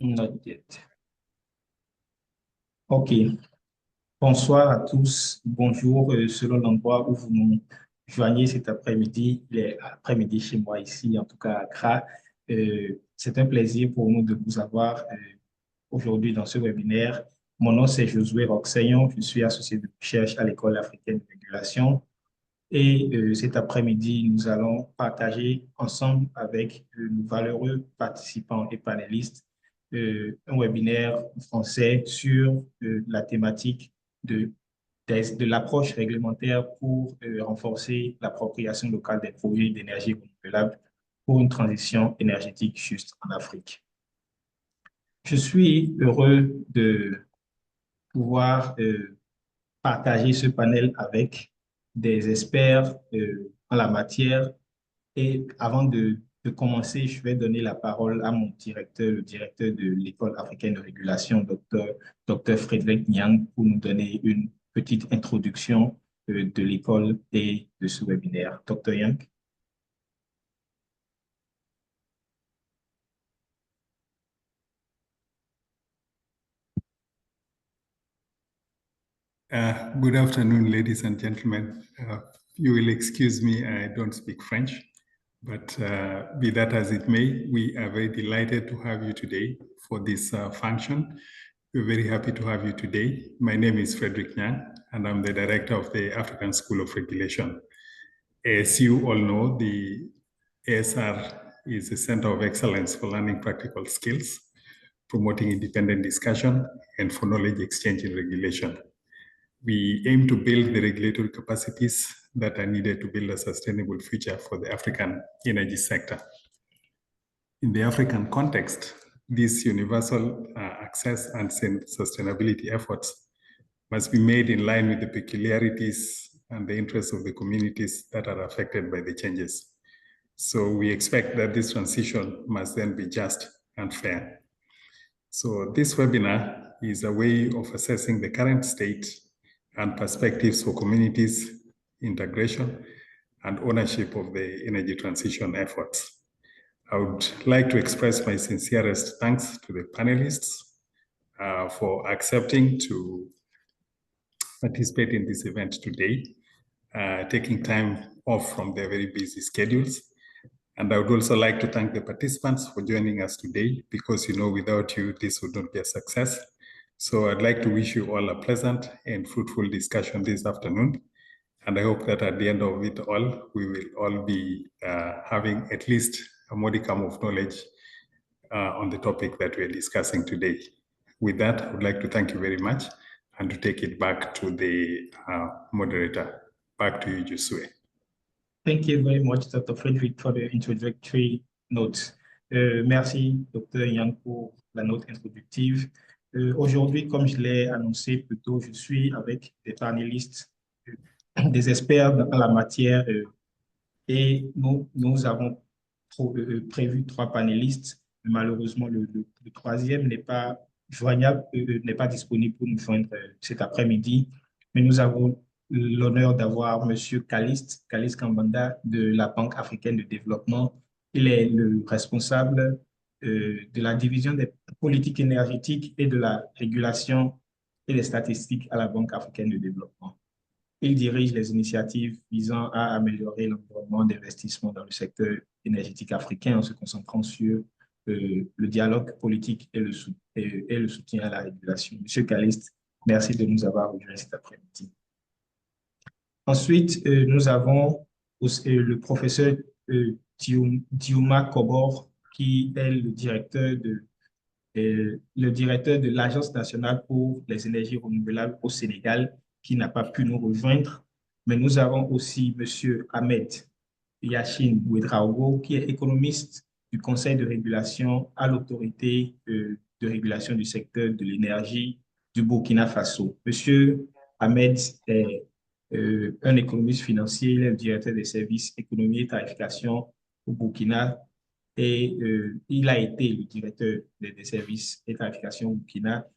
Not yet. OK. Bonsoir à tous. Bonjour, selon l'endroit où vous nous joignez cet après-midi. Il est après-midi chez moi ici, en tout cas à Accra. C'est un plaisir pour nous de vous avoir aujourd'hui dans ce webinaire. Mon nom, c'est Josué Roxayon. Je suis associé de recherche à l'École africaine de régulation. Et cet après-midi, nous allons partager ensemble avec nos valeureux participants et panélistes un webinaire français sur la thématique de, de l'approche réglementaire pour renforcer l'appropriation locale des projets d'énergie renouvelable pour une transition énergétique juste en Afrique. Je suis heureux de pouvoir partager ce panel avec des experts en la matière. Et avant de commencer, je vais donner la parole à mon directeur, le directeur de l'École africaine de régulation, Dr. Frédéric Niang, pour nous donner une petite introduction de l'école et de ce webinaire. Dr. Yang. Good afternoon, ladies and gentlemen. You will excuse me, I don't speak French, but be that as it may, we are very delighted to have you today for this function. We're very happy to have you today. My name is Frederick Nyang, and I'm the director of the African School of Regulation. As you all know, the ASR is a center of excellence for learning practical skills, promoting independent discussion, and for knowledge exchange in regulation. We aim to build the regulatory capacities that are needed to build a sustainable future for the African energy sector. In the African context, these universal access and sustainability efforts must be made in line with the peculiarities and the interests of the communities that are affected by the changes. So we expect that this transition must then be just and fair. So this webinar is a way of assessing the current state and perspectives for communities, integration, and ownership of the energy transition efforts. I would like to express my sincerest thanks to the panelists for accepting to participate in this event today, taking time off from their very busy schedules. And I would also like to thank the participants for joining us today, because without you, this would not be a success. So I'd like to wish you all a pleasant and fruitful discussion this afternoon. And I hope that at the end of it all, we will all be having at least a modicum of knowledge on the topic that we're discussing today. With that, I would like to thank you very much and to take it back to the moderator. Back to you, Josué. Thank you very much, Dr. Frederick, for the introductory notes. Merci, Dr. Yang, pour la note introductive. Aujourd'hui, comme je l'ai annoncé plus tôt, je suis avec des panélistes, des experts dans la matière et nous avons prévu 3 panélistes. Malheureusement, le troisième n'est pas joignable, n'est pas disponible pour nous joindre cet après-midi, mais nous avons l'honneur d'avoir M. Caliste Kambanda de la Banque africaine de développement. Il est le responsable de la division des politiques énergétiques et de la régulation et des statistiques à la Banque africaine de développement. Il dirige les initiatives visant à améliorer l'environnement d'investissement dans le secteur énergétique africain en se concentrant sur le dialogue politique et le soutien à la régulation. Monsieur Caliste, merci de nous avoir rejoints cet après-midi. Ensuite, nous avons le professeur Diouma Kobor, qui est le directeur de l'Agence nationale pour les énergies renouvelables au Sénégal, qui n'a pas pu nous rejoindre. Mais nous avons aussi M. Ahmed Yacine Ouedraogo, qui est économiste du Conseil de régulation à l'autorité de régulation du secteur de l'énergie du Burkina Faso. M. Ahmed est un économiste financier, il est le directeur des services économie et tarification au Burkina, et il a été le directeur des services et tarification au Burkina,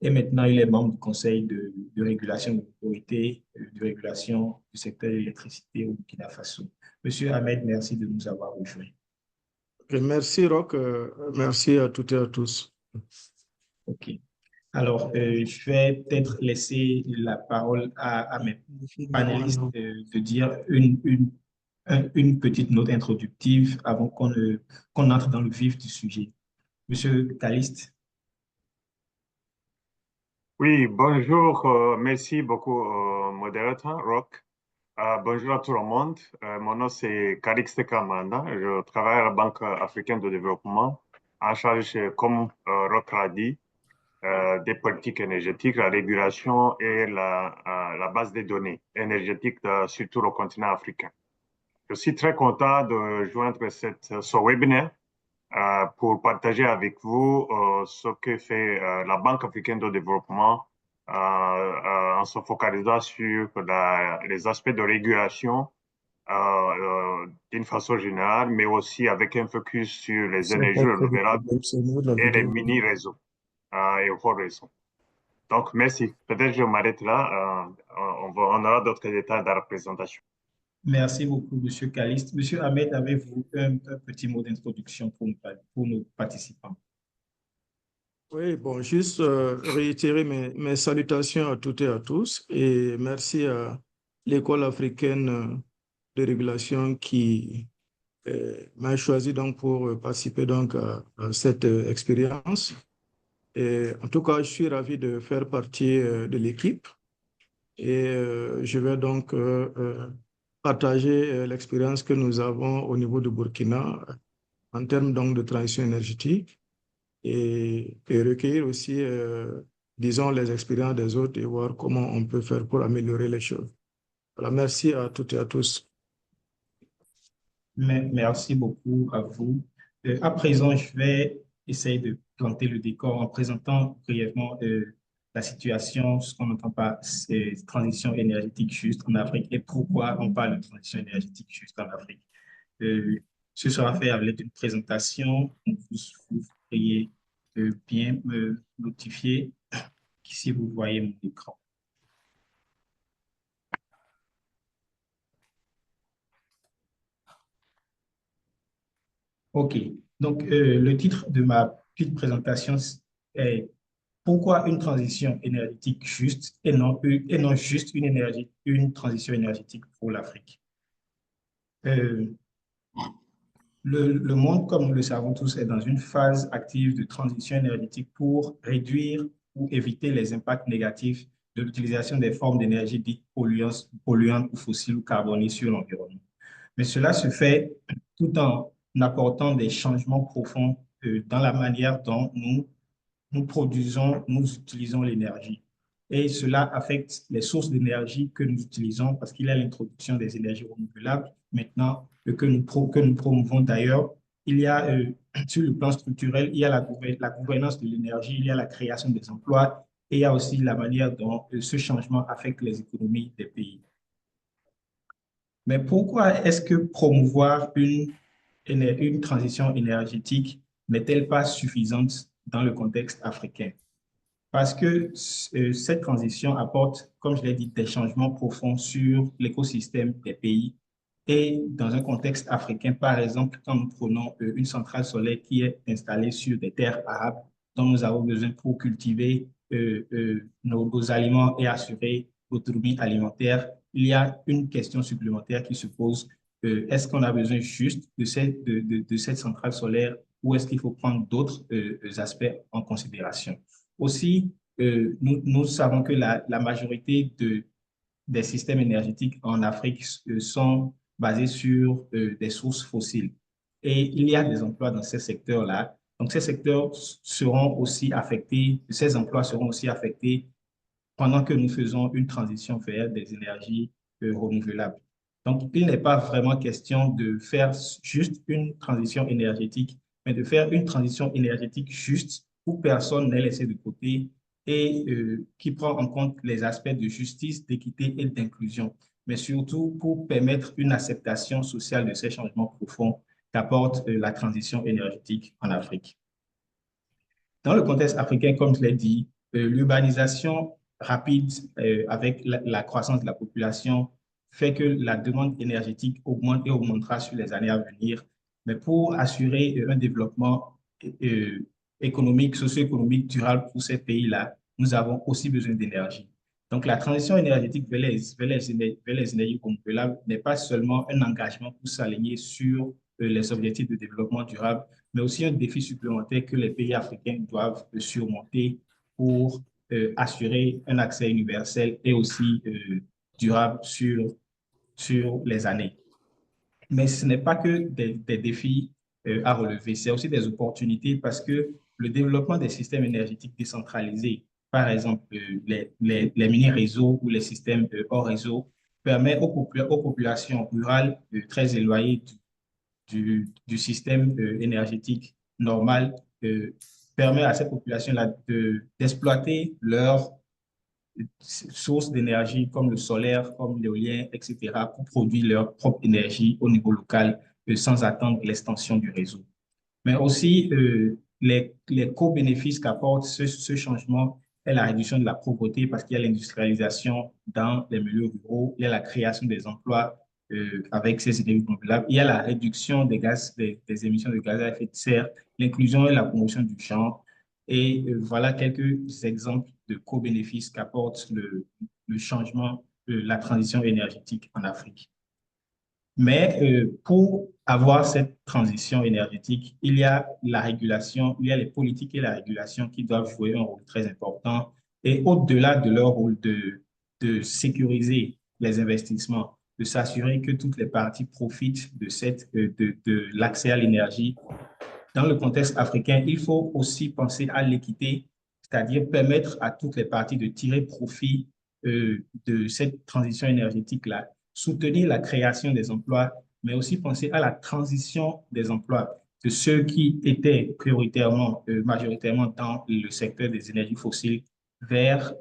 et maintenant il est membre du conseil de régulation de l'autorité de régulation du secteur de l'électricité au Burkina Faso. Monsieur Ahmed, merci de nous avoir rejoints. Merci Roch, merci à toutes et à tous. OK. Alors, je vais peut-être laisser la parole à mes panélistes de dire une petite note introductive avant qu'on entre dans le vif du sujet. Monsieur Caliste. Oui, bonjour. Merci beaucoup, modérateur Rock. Bonjour à tout le monde. Mon nom c'est Calixte Kamanda. Je travaille à la Banque africaine de développement en charge, comme Rock l'a dit, des politiques énergétiques, la régulation et la base des données énergétiques sur tout le continent africain. Je suis très content de joindre ce webinaire pour partager avec vous ce que fait la Banque africaine de développement en se focalisant sur les aspects de régulation d'une façon générale, mais aussi avec un focus sur les énergies renouvelables et les mini-réseaux et hors réseaux. Donc, merci. Peut-être je m'arrête là. On aura d'autres détails dans la présentation. Merci beaucoup, Monsieur Caliste. Monsieur Ahmed, avez-vous un petit mot d'introduction pour nos participants? Oui, bon, juste réitérer mes salutations à toutes et à tous et merci à l'École africaine de régulation qui m'a choisi donc pour participer donc à cette expérience. Et en tout cas, je suis ravi de faire partie de l'équipe et je vais donc partager l'expérience que nous avons au niveau de Burkina en termes donc de transition énergétique et recueillir aussi, disons, les expériences des autres et voir comment on peut faire pour améliorer les choses. Voilà, merci à toutes et à tous. Merci beaucoup à vous. À présent, je vais essayer de planter le décor en présentant brièvement la situation, ce qu'on entend par transition énergétique juste en Afrique et pourquoi on parle de transition énergétique juste en Afrique. Euh, Ce sera fait avec une présentation. Vous pourriez bien me notifier si vous voyez mon écran. OK. Donc, le titre de ma petite présentation est pourquoi une transition énergétique juste et non juste une transition énergétique pour l'Afrique. Le monde, comme nous le savons tous, est dans une phase active de transition énergétique pour réduire ou éviter les impacts négatifs de l'utilisation des formes d'énergie dites polluantes ou fossiles ou carbonées sur l'environnement. Mais cela se fait tout en apportant des changements profonds dans la manière dont nous produisons, nous utilisons l'énergie. Et cela affecte les sources d'énergie que nous utilisons parce qu'il y a l'introduction des énergies renouvelables. Maintenant, que nous promouvons d'ailleurs, il y a sur le plan structurel, il y a la gouvernance de l'énergie, il y a la création des emplois et il y a aussi la manière dont ce changement affecte les économies des pays. Mais pourquoi est-ce que promouvoir une transition énergétique n'est-elle pas suffisante dans le contexte africain? Parce que cette transition apporte, comme je l'ai dit, des changements profonds sur l'écosystème des pays. Et dans un contexte africain, par exemple, quand nous prenons une centrale solaire qui est installée sur des terres arables dont nous avons besoin pour cultiver nos aliments et assurer l'autonomie alimentaire, il y a une question supplémentaire qui se pose. Est-ce qu'on a besoin juste de cette centrale solaire ou est-ce qu'il faut prendre d'autres aspects en considération? Aussi, nous savons que la majorité des systèmes énergétiques en Afrique sont basés sur des sources fossiles. Et il y a des emplois dans ces secteurs-là. Donc, ces secteurs seront aussi affectés, ces emplois seront aussi affectés pendant que nous faisons une transition vers des énergies renouvelables. Donc, il n'est pas vraiment question de faire juste une transition énergétique, mais de faire une transition énergétique juste où personne n'est laissé de côté et qui prend en compte les aspects de justice, d'équité et d'inclusion, mais surtout pour permettre une acceptation sociale de ces changements profonds qu'apporte la transition énergétique en Afrique. Dans le contexte africain, comme je l'ai dit, l'urbanisation rapide avec la croissance de la population fait que la demande énergétique augmente et augmentera sur les années à venir. Mais pour assurer un développement économique, socio-économique durable pour ces pays-là, nous avons aussi besoin d'énergie. Donc, la transition énergétique vers les énergies renouvelables n'est pas seulement un engagement pour s'aligner sur les objectifs de développement durable, mais aussi un défi supplémentaire que les pays africains doivent surmonter pour assurer un accès universel et aussi durable sur les années. Mais ce n'est pas que des défis à relever, c'est aussi des opportunités parce que le développement des systèmes énergétiques décentralisés, par exemple les mini-réseaux ou les systèmes hors réseau, permet aux populations rurales très éloignées du système énergétique normal, permet à ces populations-là d'exploiter leurs sources d'énergie comme le solaire, comme l'éolien, etc., pour produire leur propre énergie au niveau local sans attendre l'extension du réseau. Mais aussi, les co-bénéfices qu'apporte ce changement est la réduction de la pauvreté parce qu'il y a l'industrialisation dans les milieux ruraux, il y a la création des emplois avec ces énergies renouvelables, il y a la réduction des émissions de gaz à effet de serre, l'inclusion et la promotion du genre. Et voilà quelques exemples de co-bénéfices qu'apporte le changement, la transition énergétique en Afrique. Mais pour avoir cette transition énergétique, il y a la régulation, il y a les politiques et la régulation qui doivent jouer un rôle très important. Et au-delà de leur rôle de sécuriser les investissements, de s'assurer que toutes les parties profitent de l'accès à l'énergie. Dans le contexte africain, il faut aussi penser à l'équité, c'est-à-dire permettre à toutes les parties de tirer profit de cette transition énergétique-là, soutenir la création des emplois, mais aussi penser à la transition des emplois de ceux qui étaient prioritairement, majoritairement dans le secteur des énergies fossiles vers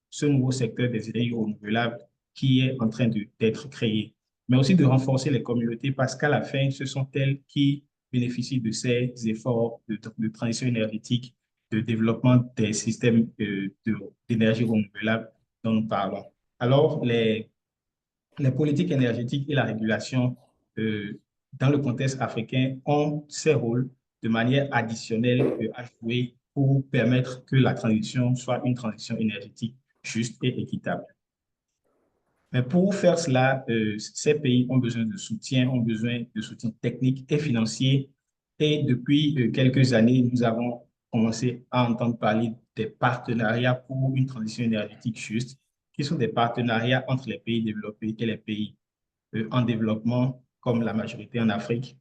ce nouveau secteur des énergies renouvelables qui est en train d'être créé, mais aussi de renforcer les communautés parce qu'à la fin, ce sont elles qui bénéficient de ces efforts de transition énergétique, de développement des systèmes d'énergie renouvelable dont nous parlons. Alors, les politiques énergétiques et la régulation dans le contexte africain ont ces rôles de manière additionnelle à jouer pour permettre que la transition soit une transition énergétique juste et équitable. Mais pour faire cela, ces pays ont besoin de soutien, ont besoin de soutien technique et financier. Et depuis quelques années, nous avons commencé à entendre parler des partenariats pour une transition énergétique juste, qui sont des partenariats entre les pays développés et les pays en développement, comme la majorité en Afrique,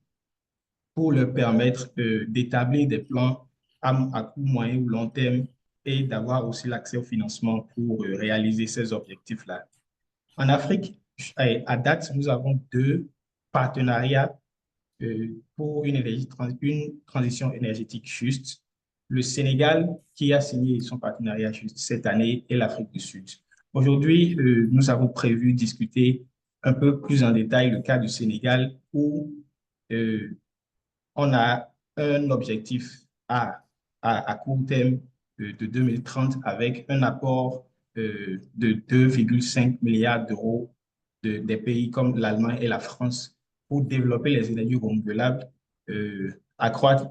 pour leur permettre d'établir des plans à court, moyen ou long terme et d'avoir aussi l'accès au financement pour réaliser ces objectifs-là. En Afrique, à date, nous avons 2 partenariats pour une transition énergétique juste. Le Sénégal, qui a signé son partenariat juste cette année, et l'Afrique du Sud. Aujourd'hui, nous avons prévu discuter un peu plus en détail le cas du Sénégal, où on a un objectif à court terme de 2030 avec un apport de 2,5 milliards d'euros des pays comme l'Allemagne et la France pour développer les énergies renouvelables, accroître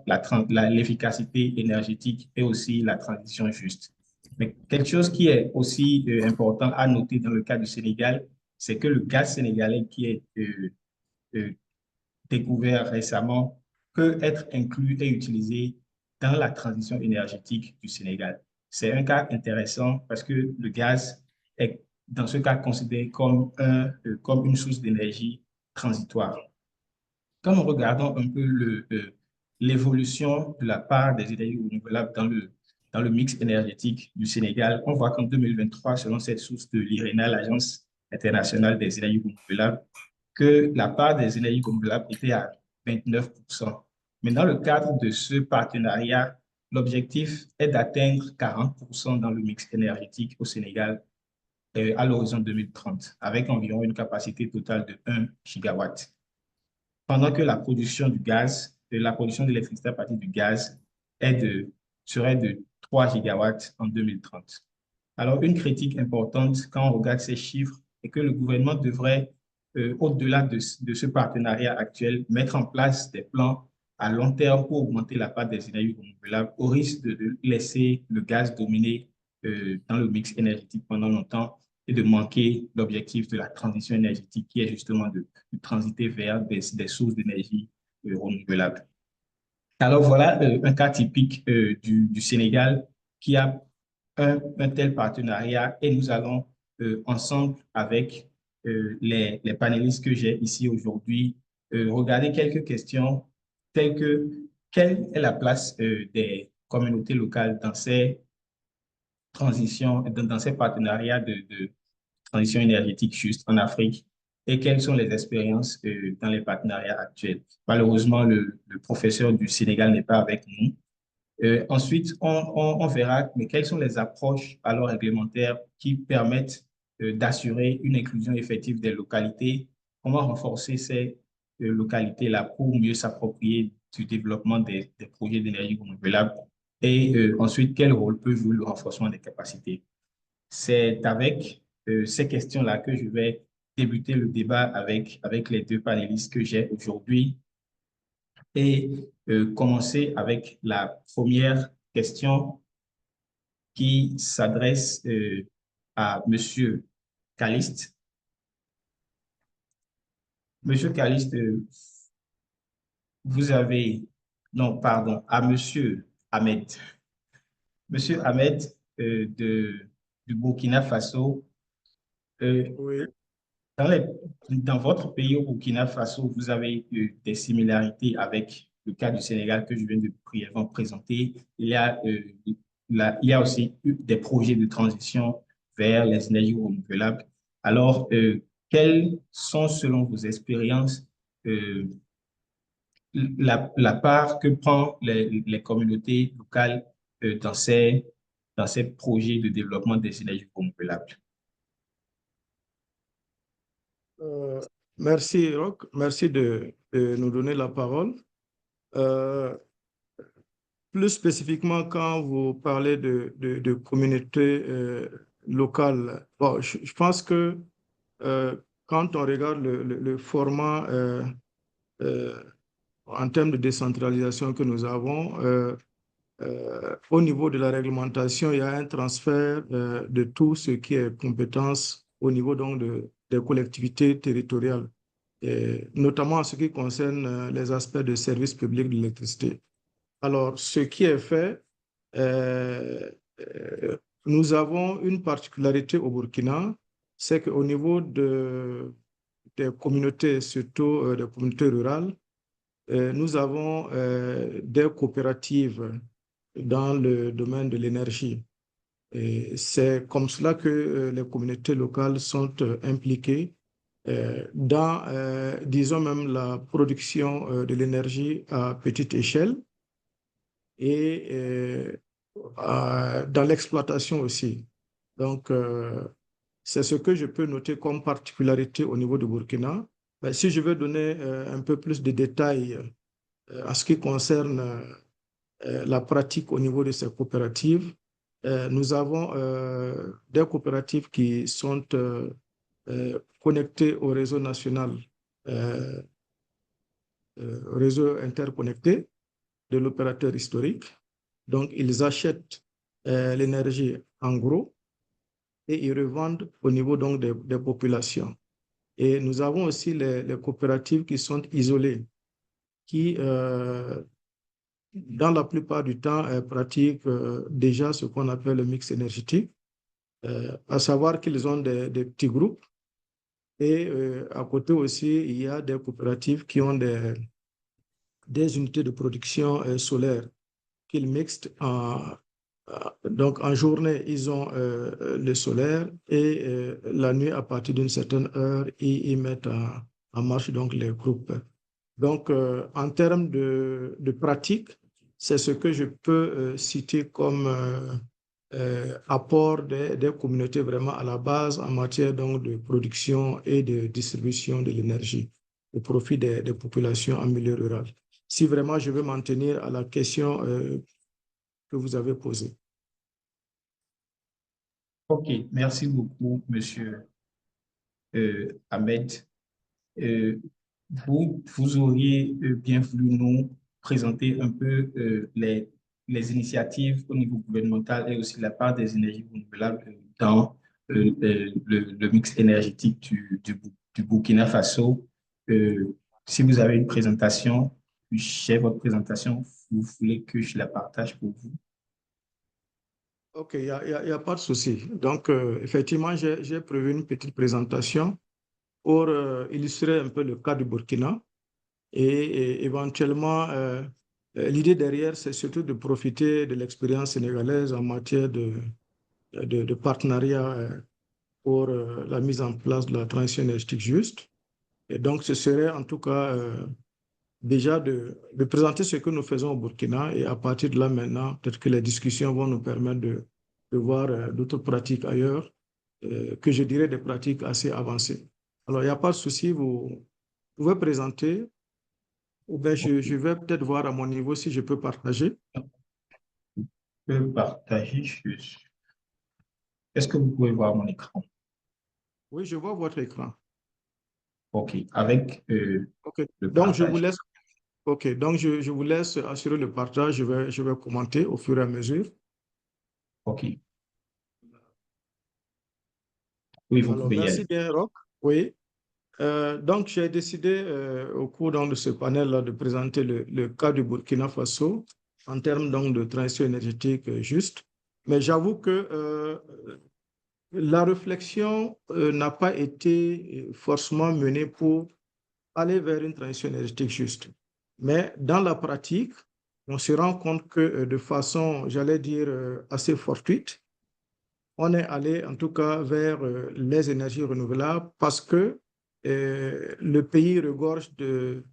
l'efficacité énergétique et aussi la transition juste. Mais quelque chose qui est aussi important à noter dans le cas du Sénégal, c'est que le gaz sénégalais qui est découvert récemment peut être inclus et utilisé dans la transition énergétique du Sénégal. C'est un cas intéressant parce que le gaz est, dans ce cas, considéré comme une source d'énergie transitoire. Quand nous regardons un peu l'évolution de la part des énergies renouvelables dans le mix énergétique du Sénégal, on voit qu'en 2023, selon cette source de l'IRENA, l'Agence internationale des énergies renouvelables, que la part des énergies renouvelables était à 29%. Mais dans le cadre de ce partenariat, l'objectif est d'atteindre 40% dans le mix énergétique au Sénégal à l'horizon 2030, avec environ une capacité totale de 1 gigawatt. Pendant que la production du gaz, la production d'électricité à partir du gaz serait de 3 gigawatts en 2030. Alors, une critique importante quand on regarde ces chiffres est que le gouvernement devrait, au-delà de ce partenariat actuel, mettre en place des plans à long terme pour augmenter la part des énergies renouvelables au risque de laisser le gaz dominer dans le mix énergétique pendant longtemps et de manquer l'objectif de la transition énergétique qui est justement de transiter vers des sources d'énergie renouvelables. Alors voilà un cas typique du Sénégal qui a un tel partenariat et nous allons ensemble avec les panélistes que j'ai ici aujourd'hui regarder quelques questions telles que quelle est la place des communautés locales dans ces transitions, dans ces partenariats de transition énergétique juste en Afrique et quelles sont les expériences dans les partenariats actuels. Malheureusement, le professeur du Sénégal n'est pas avec nous. Ensuite, on verra mais quelles sont les approches alors réglementaires qui permettent d'assurer une inclusion effective des localités, comment renforcer ces localités-là pour mieux s'approprier du développement des projets d'énergie renouvelable et ensuite, quel rôle peut jouer le renforcement des capacités. C'est avec ces questions-là que je vais débuter le débat avec les deux panélistes que j'ai aujourd'hui et commencer avec la première question qui s'adresse à Monsieur Caliste. Monsieur Caliste, vous avez, non, pardon, à Monsieur Ahmed. Monsieur Ahmed du Burkina Faso, Oui. dans votre pays, au Burkina Faso, vous avez des similarités avec le cas du Sénégal que je viens de brièvement présenter. Il y a aussi eu des projets de transition vers les énergies renouvelables. Alors, quelles sont, selon vos expériences, la part que prennent les communautés locales dans ces projets de développement des énergies renouvelables? Merci, Roch. Merci de nous donner la parole. Plus spécifiquement, quand vous parlez de communautés locales, bon, je pense que quand on regarde le format en termes de décentralisation que nous avons, au niveau de la réglementation, il y a un transfert de tout ce qui est compétence au niveau donc des collectivités territoriales, et notamment en ce qui concerne les aspects de services publics de l'électricité. Alors, ce qui est fait, euh, euh, nous avons une particularité au Burkina, c'est qu'au niveau des communautés, surtout des communautés rurales, nous avons des coopératives dans le domaine de l'énergie. Et c'est comme cela que les communautés locales sont impliquées dans, disons même, la production de l'énergie à petite échelle et dans l'exploitation aussi. Donc, c'est ce que je peux noter comme particularité au niveau du Burkina. Mais si je veux donner un peu plus de détails en ce qui concerne la pratique au niveau de ces coopératives, nous avons des coopératives qui sont connectées au réseau national, réseau interconnecté de l'opérateur historique. Donc, ils achètent l'énergie en gros et ils revendent au niveau donc des populations. Et nous avons aussi les coopératives qui sont isolées, qui, dans la plupart du temps, pratiquent déjà ce qu'on appelle le mix énergétique, à savoir qu'ils ont des petits groupes. Et à côté aussi, il y a des coopératives qui ont des unités de production solaire qu'ils mixent donc en journée, ils ont le solaire et la nuit, à partir d'une certaine heure, ils mettent en marche donc les groupes. Donc, en termes de pratique, c'est ce que je peux citer comme apport des communautés vraiment à la base en matière donc, de production et de distribution de l'énergie au profit des populations en milieu rural. Si vraiment je veux m'en tenir à la question que vous avez posée. OK, merci beaucoup, Monsieur Ahmed. Vous auriez bien voulu nous présenter un peu les initiatives au niveau gouvernemental et aussi la part des énergies renouvelables dans le mix énergétique du Burkina Faso. Si vous avez une présentation, j'ai votre présentation, vous voulez que je la partage pour vous? OK, il y a pas de souci. Donc, effectivement, j'ai prévu une petite présentation pour illustrer un peu le cas du Burkina. Et éventuellement, l'idée derrière, c'est surtout de profiter de l'expérience sénégalaise en matière de partenariat pour la mise en place de la transition énergétique juste. Et donc, ce serait en tout cas déjà de présenter ce que nous faisons au Burkina. Et à partir de là, maintenant, peut-être que les discussions vont nous permettre de voir d'autres pratiques ailleurs, que je dirais des pratiques assez avancées. Alors, il n'y a pas de souci, vous pouvez présenter. Ou bien je vais peut-être voir à mon niveau si je peux partager. Je peux partager. Est-ce que vous pouvez voir mon écran? Oui, je vois votre écran. OK. Avec OK. le Donc, je vous partage. laisse, OK. Donc, je vous laisse assurer le partage. Je vais commenter au fur et à mesure. OK. Oui, vous Alors, pouvez y merci aller. bien, Roch. Oui. Donc, j'ai décidé au cours donc, de ce panel-là de présenter le cas du Burkina Faso en termes donc, de transition énergétique juste. Mais j'avoue que la réflexion n'a pas été forcément menée pour aller vers une transition énergétique juste. Mais dans la pratique, on se rend compte que de façon, j'allais dire, assez fortuite, on est allé en tout cas vers les énergies renouvelables parce que le pays regorge de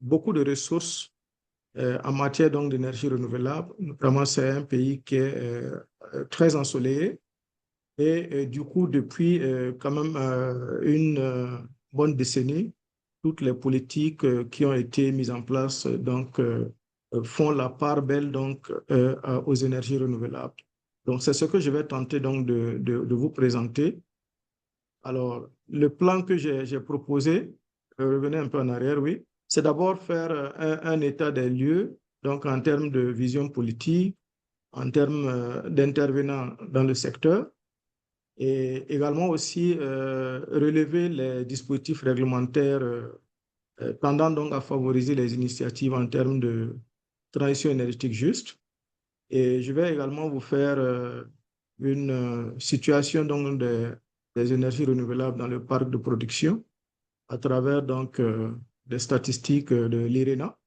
beaucoup de ressources en matière donc d'énergie renouvelable. Notamment, c'est un pays qui est très ensoleillé. Et du coup, depuis quand même une bonne décennie, toutes les politiques qui ont été mises en place font la part belle aux énergies renouvelables. Donc, c'est ce que je vais tenter donc de vous présenter. Alors, le plan que j'ai proposé, revenez un peu en arrière, oui, c'est d'abord faire un état des lieux, donc en termes de vision politique, en termes d'intervenants dans le secteur, et également aussi relever les dispositifs réglementaires tendant donc à favoriser les initiatives en termes de transition énergétique juste. Et je vais également vous faire une situation donc des énergies renouvelables dans le parc de production à travers donc des statistiques de l'IRENA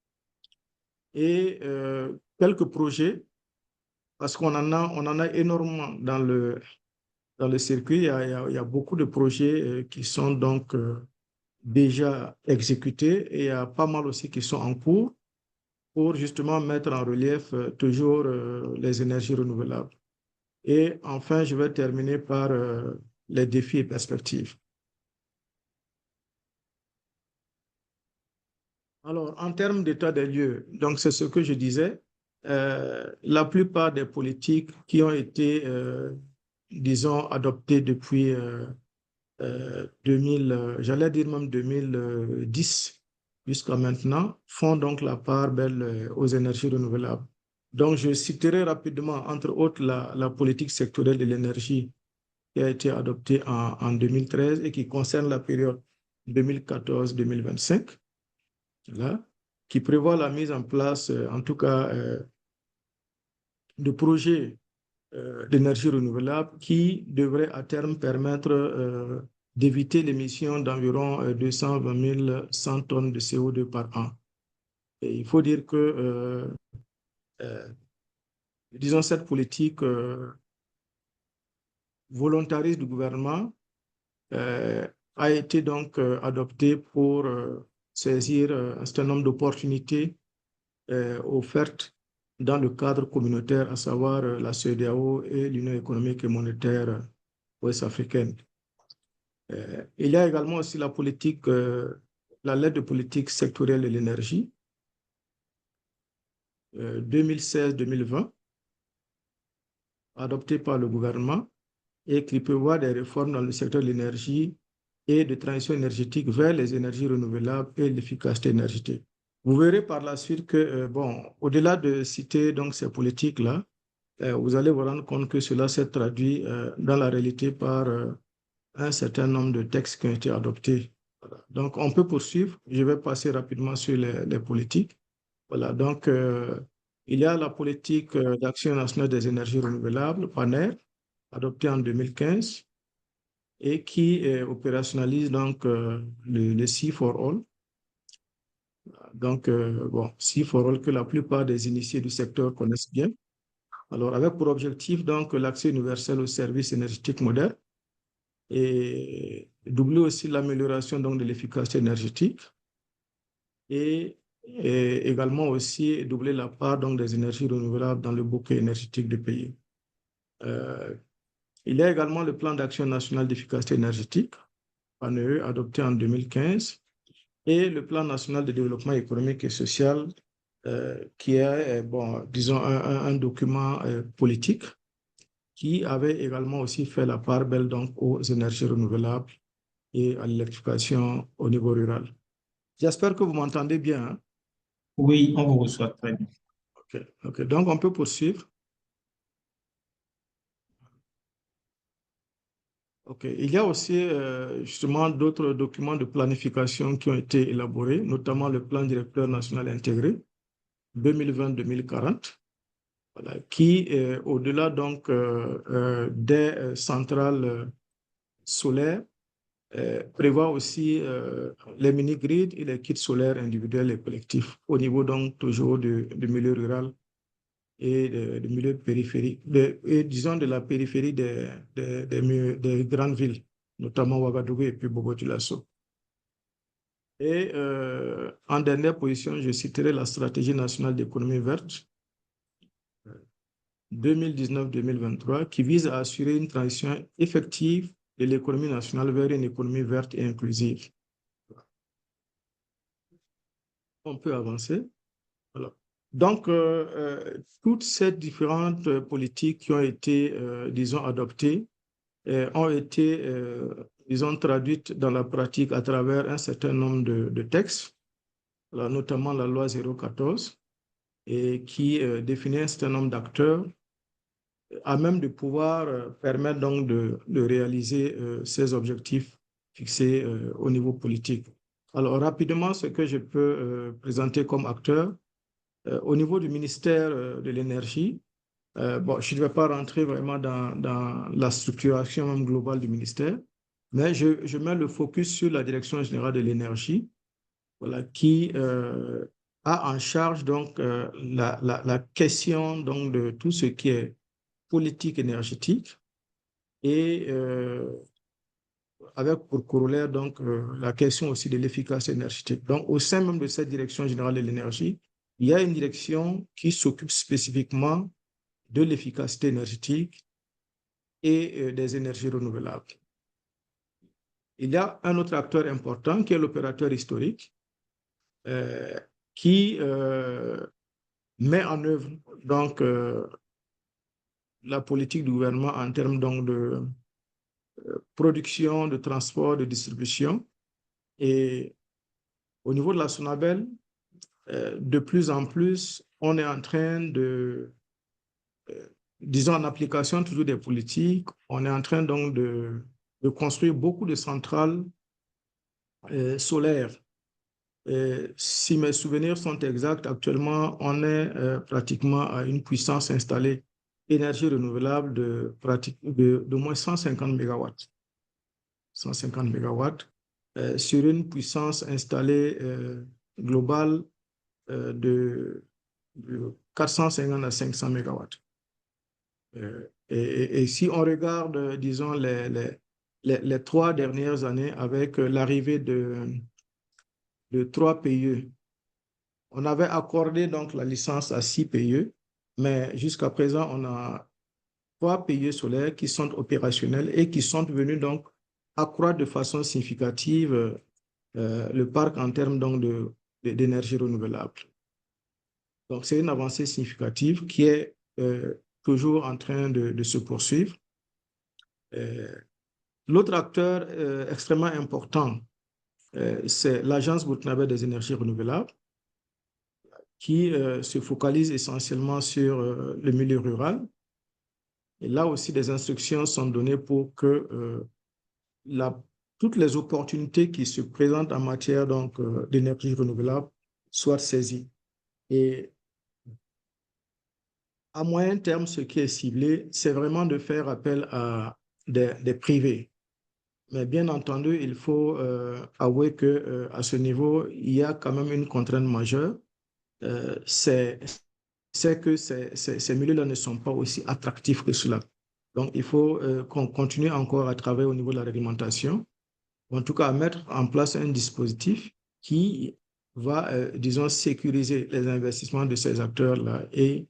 et quelques projets parce on en a énormément dans le circuit. Il y a beaucoup de projets qui sont donc déjà exécutés et il y a pas mal aussi qui sont en cours pour justement mettre en relief toujours les énergies renouvelables. Et enfin, je vais terminer par les défis et perspectives. Alors, en termes d'état des lieux, donc c'est ce que je disais, la plupart des politiques qui ont été, disons, adoptées depuis 2000, j'allais dire même 2010 jusqu'à maintenant, font donc la part belle aux énergies renouvelables. Donc, je citerai rapidement, entre autres, la politique sectorielle de l'énergie qui a été adoptée en 2013 et qui concerne la période 2014-2025, là, qui prévoit la mise en place, en tout cas, de projets d'énergie renouvelable qui devraient à terme permettre d'éviter l'émission d'environ 220 100 tonnes de CO2 par an. Et il faut dire que, disons, cette politique volontariste du gouvernement a été donc adoptée pour saisir un certain nombre d'opportunités offertes dans le cadre communautaire, à savoir la CEDEAO et l'Union économique et monétaire ouest-africaine. Il y a également aussi la politique, la lettre de politique sectorielle de l'énergie 2016-2020, adoptée par le gouvernement et qui prévoit des réformes dans le secteur de l'énergie et de transition énergétique vers les énergies renouvelables et l'efficacité énergétique. Vous verrez par la suite que, bon, au-delà de citer donc ces politiques-là, vous allez vous rendre compte que cela s'est traduit dans la réalité par un certain nombre de textes qui ont été adoptés. Voilà. Donc, on peut poursuivre. Je vais passer rapidement sur les politiques. Voilà. Donc, il y a la politique d'action nationale des énergies renouvelables, PANER, adoptée en 2015 et qui opérationnalise donc le C for All. Donc, bon, C for All que la plupart des initiés du secteur connaissent bien. Alors, avec pour objectif donc l'accès universel aux services énergétiques modernes et doubler aussi l'amélioration donc de l'efficacité énergétique et également aussi doubler la part donc des énergies renouvelables dans le bouquet énergétique du pays. Il y a également le plan d'action national d'efficacité énergétique, PANE, adopté en 2015, et le plan national de développement économique et social, qui est, bon, disons, un document politique qui avait également aussi fait la part belle donc, aux énergies renouvelables et à l'électrification au niveau rural. J'espère que vous m'entendez bien. Hein? Oui, on vous reçoit très bien. OK. Donc, on peut poursuivre. OK. Il y a aussi justement d'autres documents de planification qui ont été élaborés, notamment le plan directeur national intégré 2020-2040, voilà, qui, au-delà donc des centrales solaires, prévoit aussi les mini-grids et les kits solaires individuels et collectifs au niveau donc toujours du milieu rural et du milieu périphérique, et disons de la périphérie des grandes villes, notamment Ouagadougou et puis Bobo-Dioulasso. Et en dernière position, je citerai la stratégie nationale d'économie verte 2019-2023 qui vise à assurer une transition effective de l'économie nationale vers une économie verte et inclusive. On peut avancer. Voilà. Donc, toutes ces différentes politiques qui ont été, disons, adoptées ont été, disons, traduites dans la pratique à travers un certain nombre de textes, là, notamment la loi 014, et qui définit un certain nombre d'acteurs à même de pouvoir permettre donc de réaliser ces objectifs fixés au niveau politique. Alors, rapidement, ce que je peux présenter comme acteur, au niveau du ministère de l'Énergie, bon, je ne vais pas rentrer vraiment dans la structuration même globale du ministère, mais je mets le focus sur la Direction générale de l'énergie, voilà, qui a en charge donc la question donc de tout ce qui est politique énergétique et avec pour corollaire donc la question aussi de l'efficacité énergétique. Donc, au sein même de cette Direction générale de l'énergie, il y a une direction qui s'occupe spécifiquement de l'efficacité énergétique et des énergies renouvelables. Il y a un autre acteur important qui est l'opérateur historique qui met en œuvre donc la politique du gouvernement en termes donc de production, de transport, de distribution. Et au niveau de la SONABEL, de plus en plus, on est en train de, disons en application toujours des politiques, on est en train donc de construire beaucoup de centrales solaires. Si mes souvenirs sont exacts, actuellement, on est pratiquement à une puissance installée énergie renouvelable de moins 150 mégawatts. 150 mégawatts sur une puissance installée globale de 450 à 500 mégawatts. Et si on regarde, disons, les 3 dernières années avec l'arrivée de 3 PIE, on avait accordé donc la licence à 6 PIE, mais jusqu'à présent, on a 3 PIE solaires qui sont opérationnels et qui sont venus donc accroître de façon significative le parc en termes donc d'énergie renouvelable. Donc, c'est une avancée significative qui est toujours en train de se poursuivre. L'autre acteur extrêmement important, c'est l'Agence burkinabé des énergies renouvelables, qui se focalise essentiellement sur le milieu rural. Et là aussi, des instructions sont données pour que toutes les opportunités qui se présentent en matière d'énergie renouvelable soient saisies. Et à moyen terme, ce qui est ciblé, c'est vraiment de faire appel à des privés. Mais bien entendu, il faut avouer qu'à ce niveau, il y a quand même une contrainte majeure. C'est que ces milieux-là ne sont pas aussi attractifs que cela. Donc, il faut qu'on continue encore à travailler au niveau de la réglementation, en tout cas à mettre en place un dispositif qui va, disons, sécuriser les investissements de ces acteurs-là et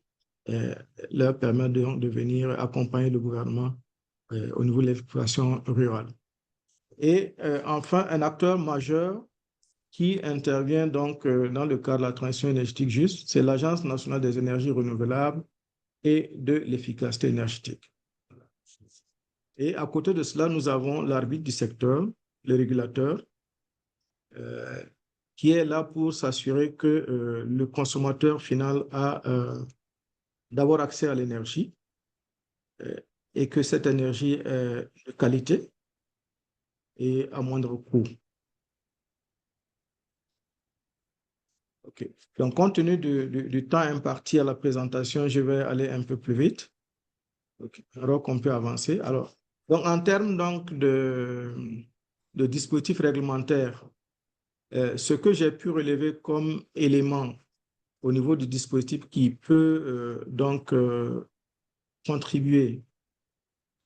leur permettre de venir accompagner le gouvernement au niveau de l'exploitation rurale. Et enfin, un acteur majeur qui intervient donc dans le cadre de la transition énergétique juste, c'est l'Agence nationale des énergies renouvelables et de l'efficacité énergétique. Et à côté de cela, nous avons l'arbitre du secteur, le régulateur, qui est là pour s'assurer que le consommateur final a d'abord accès à l'énergie et que cette énergie est de qualité et à moindre coût. OK. Donc, compte tenu du temps imparti à la présentation, je vais aller un peu plus vite. Okay. Alors qu'on peut avancer. Alors, donc, en termes donc, de dispositifs réglementaires, ce que j'ai pu relever comme élément au niveau du dispositif qui peut contribuer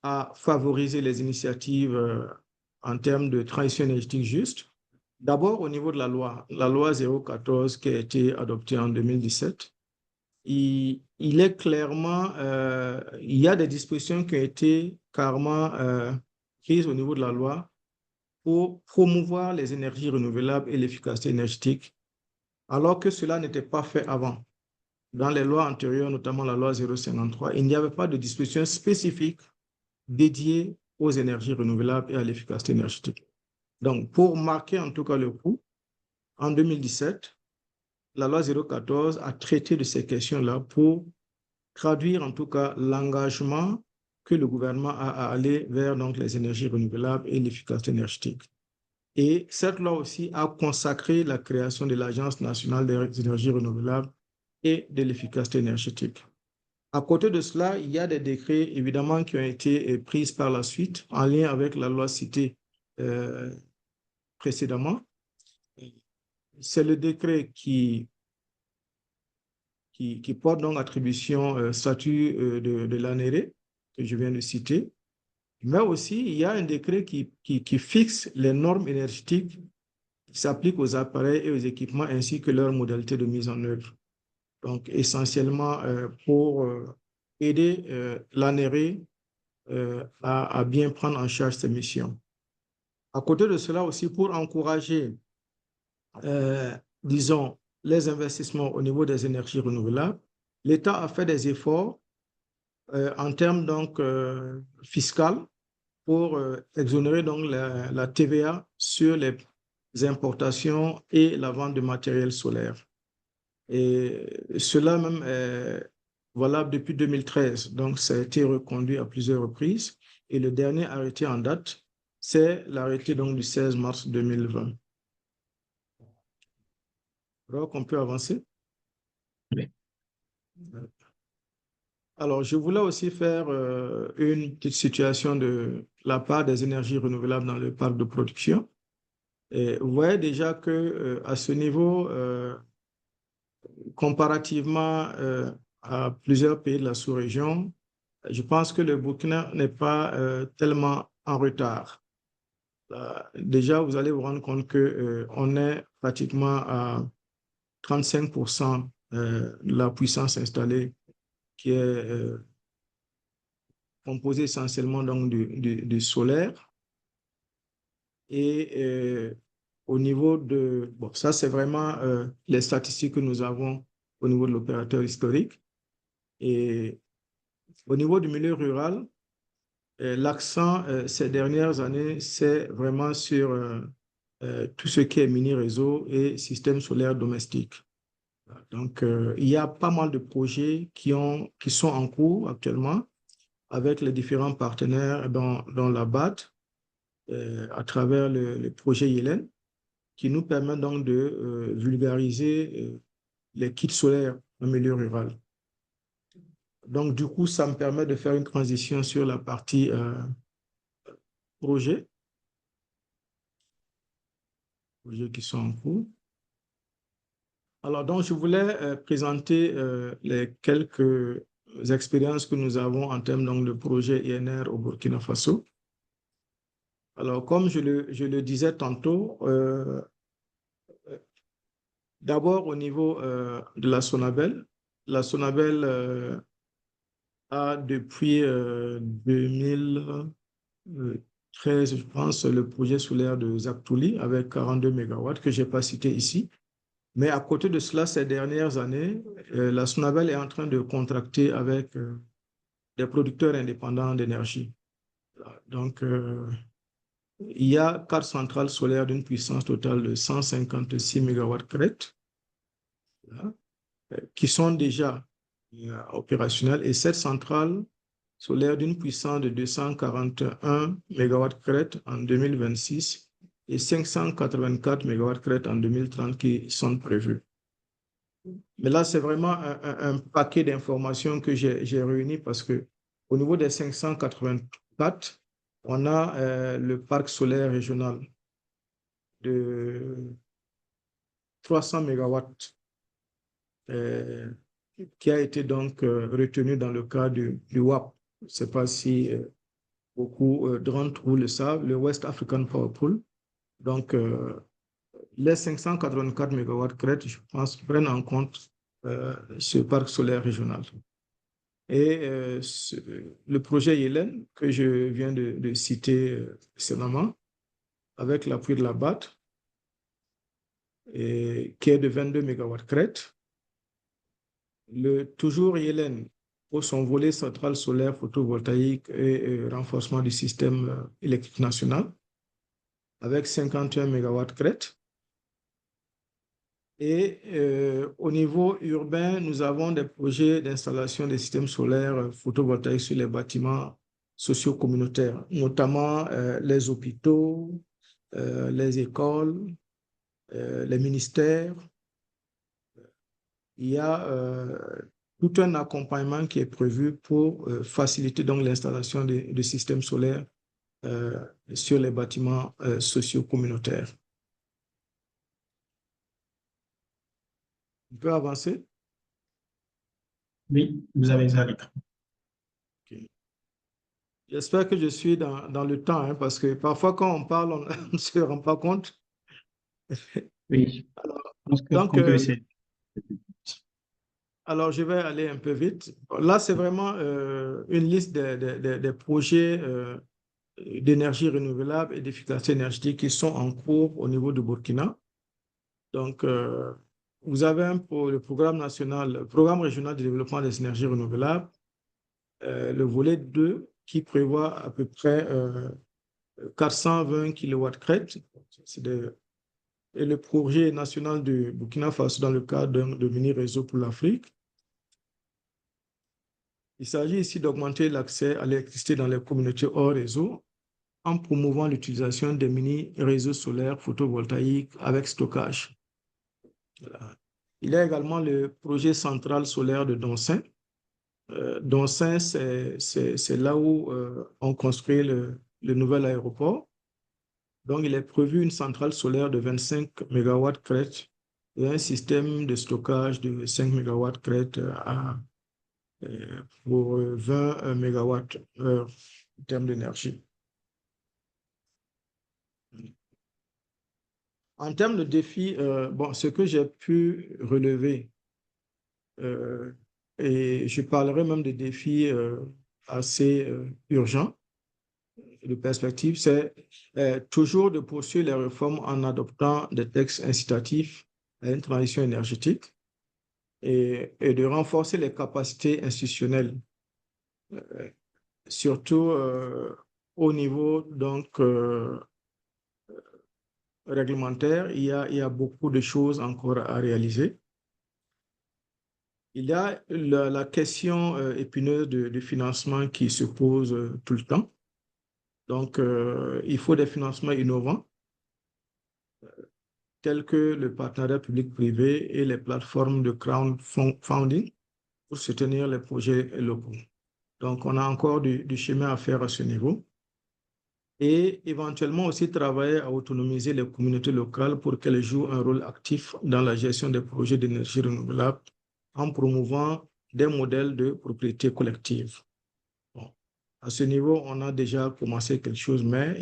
à favoriser les initiatives en termes de transition énergétique juste. D'abord, au niveau de la loi 014 qui a été adoptée en 2017, il est clairement, il y a des dispositions qui ont été carrément prises au niveau de la loi pour promouvoir les énergies renouvelables et l'efficacité énergétique, alors que cela n'était pas fait avant. Dans les lois antérieures, notamment la loi 053, il n'y avait pas de disposition spécifique dédiée aux énergies renouvelables et à l'efficacité énergétique. Donc, pour marquer en tout cas le coup, en 2017, la loi 014 a traité de ces questions-là pour traduire en tout cas l'engagement que le gouvernement a à aller vers donc, les énergies renouvelables et l'efficacité énergétique. Et cette loi aussi a consacré la création de l'Agence nationale des énergies renouvelables et de l'efficacité énergétique. À côté de cela, il y a des décrets évidemment qui ont été pris par la suite en lien avec la loi citée précédemment. C'est le décret qui porte donc attribution statut de l'ANERE, que je viens de citer. Mais aussi, il y a un décret qui fixe les normes énergétiques qui s'appliquent aux appareils et aux équipements ainsi que leurs modalités de mise en œuvre. Donc, essentiellement pour aider l'ANERE à bien prendre en charge ces missions. À côté de cela aussi, pour encourager, disons, les investissements au niveau des énergies renouvelables, l'État a fait des efforts en termes donc fiscal pour exonérer donc la TVA sur les importations et la vente de matériel solaire. Et cela même est valable depuis 2013, donc ça a été reconduit à plusieurs reprises. Et le dernier arrêté en date, c'est l'arrêté donc du 16 mars 2020. Alors qu'on peut avancer? Oui. Alors, je voulais aussi faire une petite situation de la part des énergies renouvelables dans le parc de production. Et vous voyez déjà que à ce niveau, comparativement à plusieurs pays de la sous-région, je pense que le Burkina n'est pas tellement en retard. Déjà, vous allez vous rendre compte qu'on est pratiquement à 35% de la puissance installée qui est composée essentiellement donc du solaire. Et au niveau de... Bon, ça, c'est vraiment les statistiques que nous avons au niveau de l'opérateur historique. Et au niveau du milieu rural, l'accent ces dernières années, c'est vraiment sur tout ce qui est mini-réseau et système solaire domestique. Donc, il y a pas mal de projets qui sont en cours actuellement avec les différents partenaires dans la BAT à travers le projet Yellen qui nous permet donc de vulgariser les kits solaires en milieu rural. Donc, du coup, ça me permet de faire une transition sur la partie projets qui sont en cours. Alors, donc, je voulais présenter les quelques expériences que nous avons en termes donc, de projet INR au Burkina Faso. Alors, comme je le disais tantôt, d'abord au niveau de la Sonabel a depuis 2013, je pense, le projet solaire de Zaktouli avec 42 MW que je n'ai pas cité ici. Mais à côté de cela, ces dernières années, la Sonabel est en train de contracter avec des producteurs indépendants d'énergie. Donc, il y a 4 centrales solaires d'une puissance totale de 156 MW crête qui sont déjà opérationnelles et 7 centrales solaires d'une puissance de 241 MW crête en 2026 et 584 MW crête en 2030 qui sont prévues. Mais là, c'est vraiment un paquet d'informations que j'ai réuni parce que au niveau des 584, on a le parc solaire régional de 300 MW qui a été donc retenu dans le cadre du WAP. Je ne sais pas si beaucoup d'entre vous le savent, le West African Power Pool. Donc, les 584 MW crête, je pense, prennent en compte ce parc solaire régional. Et le projet Yellen, que je viens de citer précédemment, avec l'appui de la BAT, qui est de 22 MW crête. Toujours Yellen, pour son volet central solaire photovoltaïque et renforcement du système électrique national, avec 51 MW crête. Et au niveau urbain, nous avons des projets d'installation des systèmes solaires photovoltaïques sur les bâtiments socio-communautaires, notamment les hôpitaux, les écoles, les ministères. Il y a tout un accompagnement qui est prévu pour faciliter donc l'installation de systèmes solaires sur les bâtiments socio-communautaires. On peut avancer? Oui, vous avez un litre. Okay. J'espère que je suis dans le temps, hein, parce que parfois quand on parle, on ne se rend pas compte. Oui, Alors, je pense donc, qu'on peut essayer. alors, je vais aller un peu vite. Là, c'est vraiment une liste des projets d'énergie renouvelable et d'efficacité énergétique qui sont en cours au niveau du Burkina. Donc, vous avez le programme régional de développement des énergies renouvelables, le volet 2 qui prévoit à peu près 420 kW crête. Et le projet national du Burkina Faso dans le cadre de mini-réseau pour l'Afrique. Il s'agit ici d'augmenter l'accès à l'électricité dans les communautés hors réseau en promouvant l'utilisation des mini-réseaux solaires photovoltaïques avec stockage. Voilà. Il y a également le projet central solaire de Donsin. Donsin, c'est là où on construit le nouvel aéroport. Donc, il est prévu une centrale solaire de 25 MW crête et un système de stockage de 5 MW crête pour 20 MWh en termes d'énergie. En termes de défis, ce que j'ai pu relever, et je parlerai même de défis assez urgents, de perspective, c'est toujours de poursuivre les réformes en adoptant des textes incitatifs à une transition énergétique et de renforcer les capacités institutionnelles, surtout au niveau donc, réglementaire. Il y a beaucoup de choses encore à réaliser. Il y a la question épineuse de financement qui se pose tout le temps. Donc, il faut des financements innovants, tels que le partenariat public-privé et les plateformes de crowdfunding pour soutenir les projets locaux. Donc, on a encore du chemin à faire à ce niveau. Et éventuellement aussi travailler à autonomiser les communautés locales pour qu'elles jouent un rôle actif dans la gestion des projets d'énergie renouvelable en promouvant des modèles de propriété collective. Bon. À ce niveau, on a déjà commencé quelque chose, mais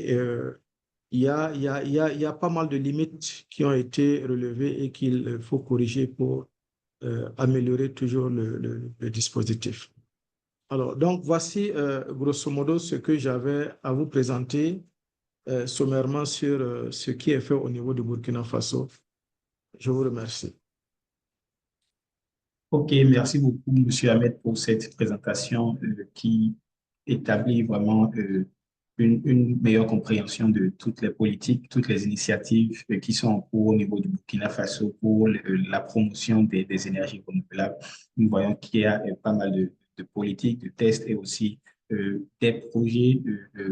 il y a pas mal de limites qui ont été relevées et qu'il faut corriger pour améliorer toujours le dispositif. Alors, donc, voici grosso modo ce que j'avais à vous présenter sommairement sur ce qui est fait au niveau du Burkina Faso. Je vous remercie. OK, merci beaucoup, Monsieur Ahmed, pour cette présentation qui établit vraiment une meilleure compréhension de toutes les politiques, toutes les initiatives qui sont en cours au niveau du Burkina Faso pour la promotion des énergies renouvelables. Nous voyons qu'il y a pas mal de politiques, de tests et aussi des projets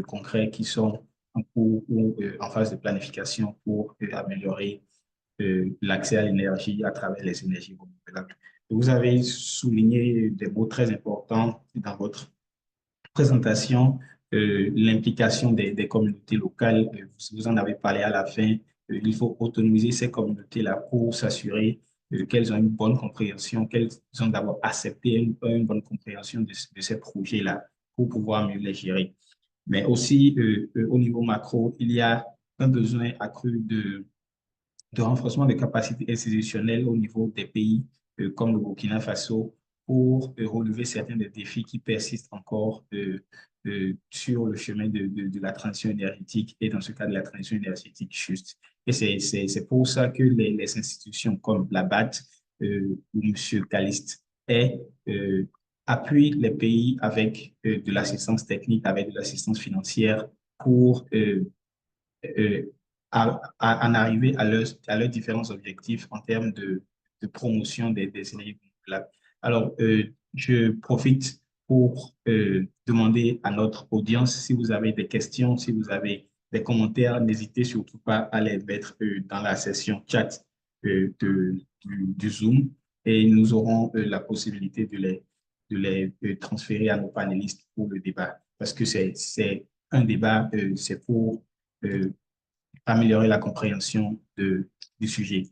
concrets qui sont en cours ou en phase de planification pour améliorer l'accès à l'énergie à travers les énergies renouvelables. Vous avez souligné des mots très importants dans votre présentation, l'implication des communautés locales. Vous en avez parlé à la fin. Il faut autonomiser ces communautés-là pour s'assurer qu'elles ont une bonne compréhension, qu'elles ont d'abord accepté une bonne compréhension de ces projets-là pour pouvoir mieux les gérer. Mais aussi, au niveau macro, il y a un besoin accru de renforcement des capacités institutionnelles au niveau des pays comme le Burkina Faso pour relever certains des défis qui persistent encore sur le chemin de la transition énergétique et dans ce cas de la transition énergétique juste. Et c'est pour ça que les institutions comme la BAD ou M. Caliste appuient les pays avec de l'assistance technique, avec de l'assistance financière pour euh, en arriver à leurs différents objectifs en termes de promotion des énergies renouvelables. Alors, je profite pour demander à notre audience si vous avez des questions, si vous avez des commentaires, n'hésitez surtout pas à les mettre dans la session chat du Zoom et nous aurons la possibilité de les transférer à nos panélistes pour le débat parce que c'est un débat, c'est pour améliorer la compréhension du sujet.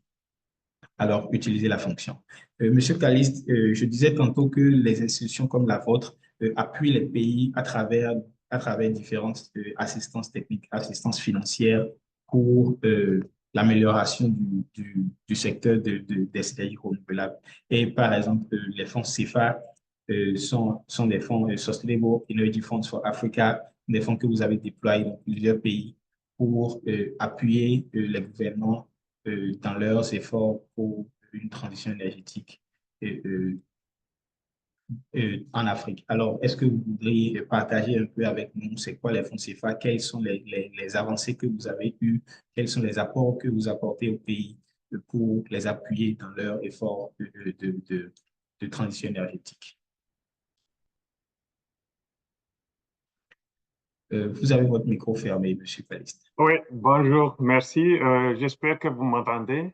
Alors, utiliser la fonction. Monsieur Caliste, je disais tantôt que les institutions comme la vôtre appuient les pays à travers différentes assistances techniques, assistances financières pour l'amélioration du secteur des énergies renouvelables. Et par exemple, les fonds CEFA sont des fonds Sustainable Energy Funds for Africa, des fonds que vous avez déployés dans plusieurs pays pour appuyer les gouvernements dans leurs efforts pour une transition énergétique en Afrique. Alors, est-ce que vous voudriez partager un peu avec nous, c'est quoi les fonds CFA, quelles sont les avancées que vous avez eues, quels sont les apports que vous apportez au pays pour les appuyer dans leurs efforts de transition énergétique? Vous avez votre micro fermé, Monsieur Caliste. Oui, bonjour, merci. J'espère que vous m'entendez.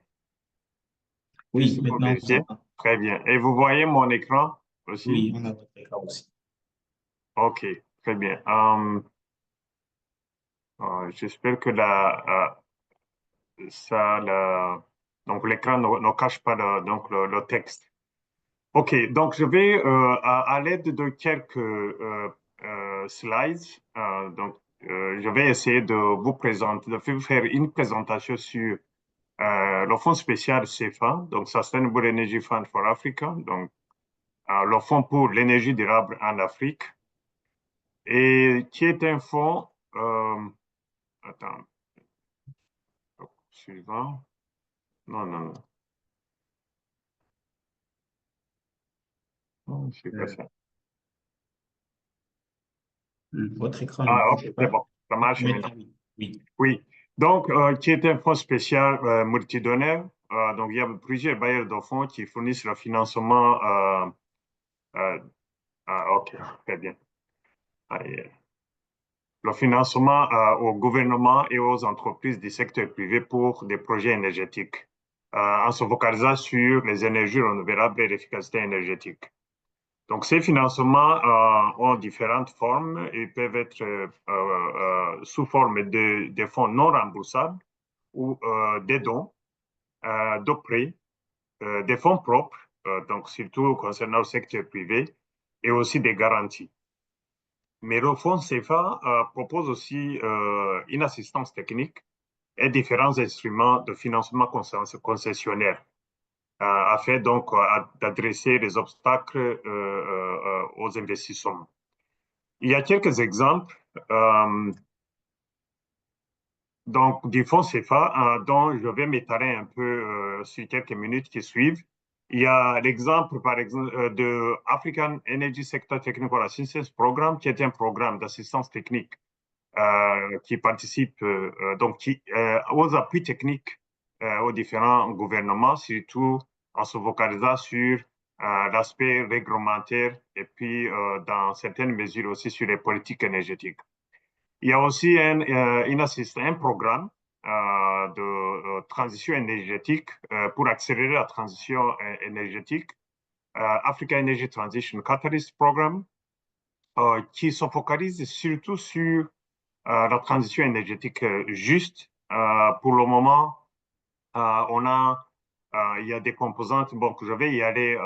Oui, Juste pour maintenant on vous vérifier. entend. Très bien. Et vous voyez mon écran aussi? Oui, on a votre écran aussi. OK, très bien. J'espère que donc l'écran ne cache pas donc le texte. OK, donc je vais, à l'aide de quelques slides, je vais essayer de vous présenter, de vous faire une présentation sur le fonds spécial CFA, donc Sustainable Energy Fund for Africa, donc le fonds pour l'énergie durable en Afrique, et qui est un fonds, attends, suivant, non, c'est pas ça. Votre écran ne Ah, bouge ok, c'est pas. bon, ça marche maintenant. Maintenant, oui. Oui, donc qui est un fonds spécial multidonnaire donc il y a plusieurs bailleurs de fonds qui fournissent le financement. OK, très bien. Le financement au gouvernement et aux entreprises du secteur privé pour des projets énergétiques, en se focalisant sur les énergies renouvelables et l'efficacité énergétique. Donc, ces financements ont différentes formes. Ils peuvent être sous forme de fonds non remboursables ou des dons, de prêts, des fonds propres, donc surtout concernant le secteur privé, et aussi des garanties. Mais le fonds CFA propose aussi une assistance technique et différents instruments de financement concessionnaire afin donc d'adresser les obstacles aux investissements. Il y a quelques exemples donc du fonds CFA dont je vais m'étaler un peu sur quelques minutes qui suivent. Il y a l'exemple, par exemple, de African Energy Sector Technical Assistance Program, qui est un programme d'assistance technique qui participe aux appuis techniques aux différents gouvernements, surtout en se focalisant sur l'aspect réglementaire et puis dans certaines mesures aussi sur les politiques énergétiques. Il y a aussi un programme de transition énergétique pour accélérer la transition énergétique, Africa Energy Transition Catalyst Program, qui se focalise surtout sur la transition énergétique juste. Pour le moment, il y a des composantes, bon, que je vais y aller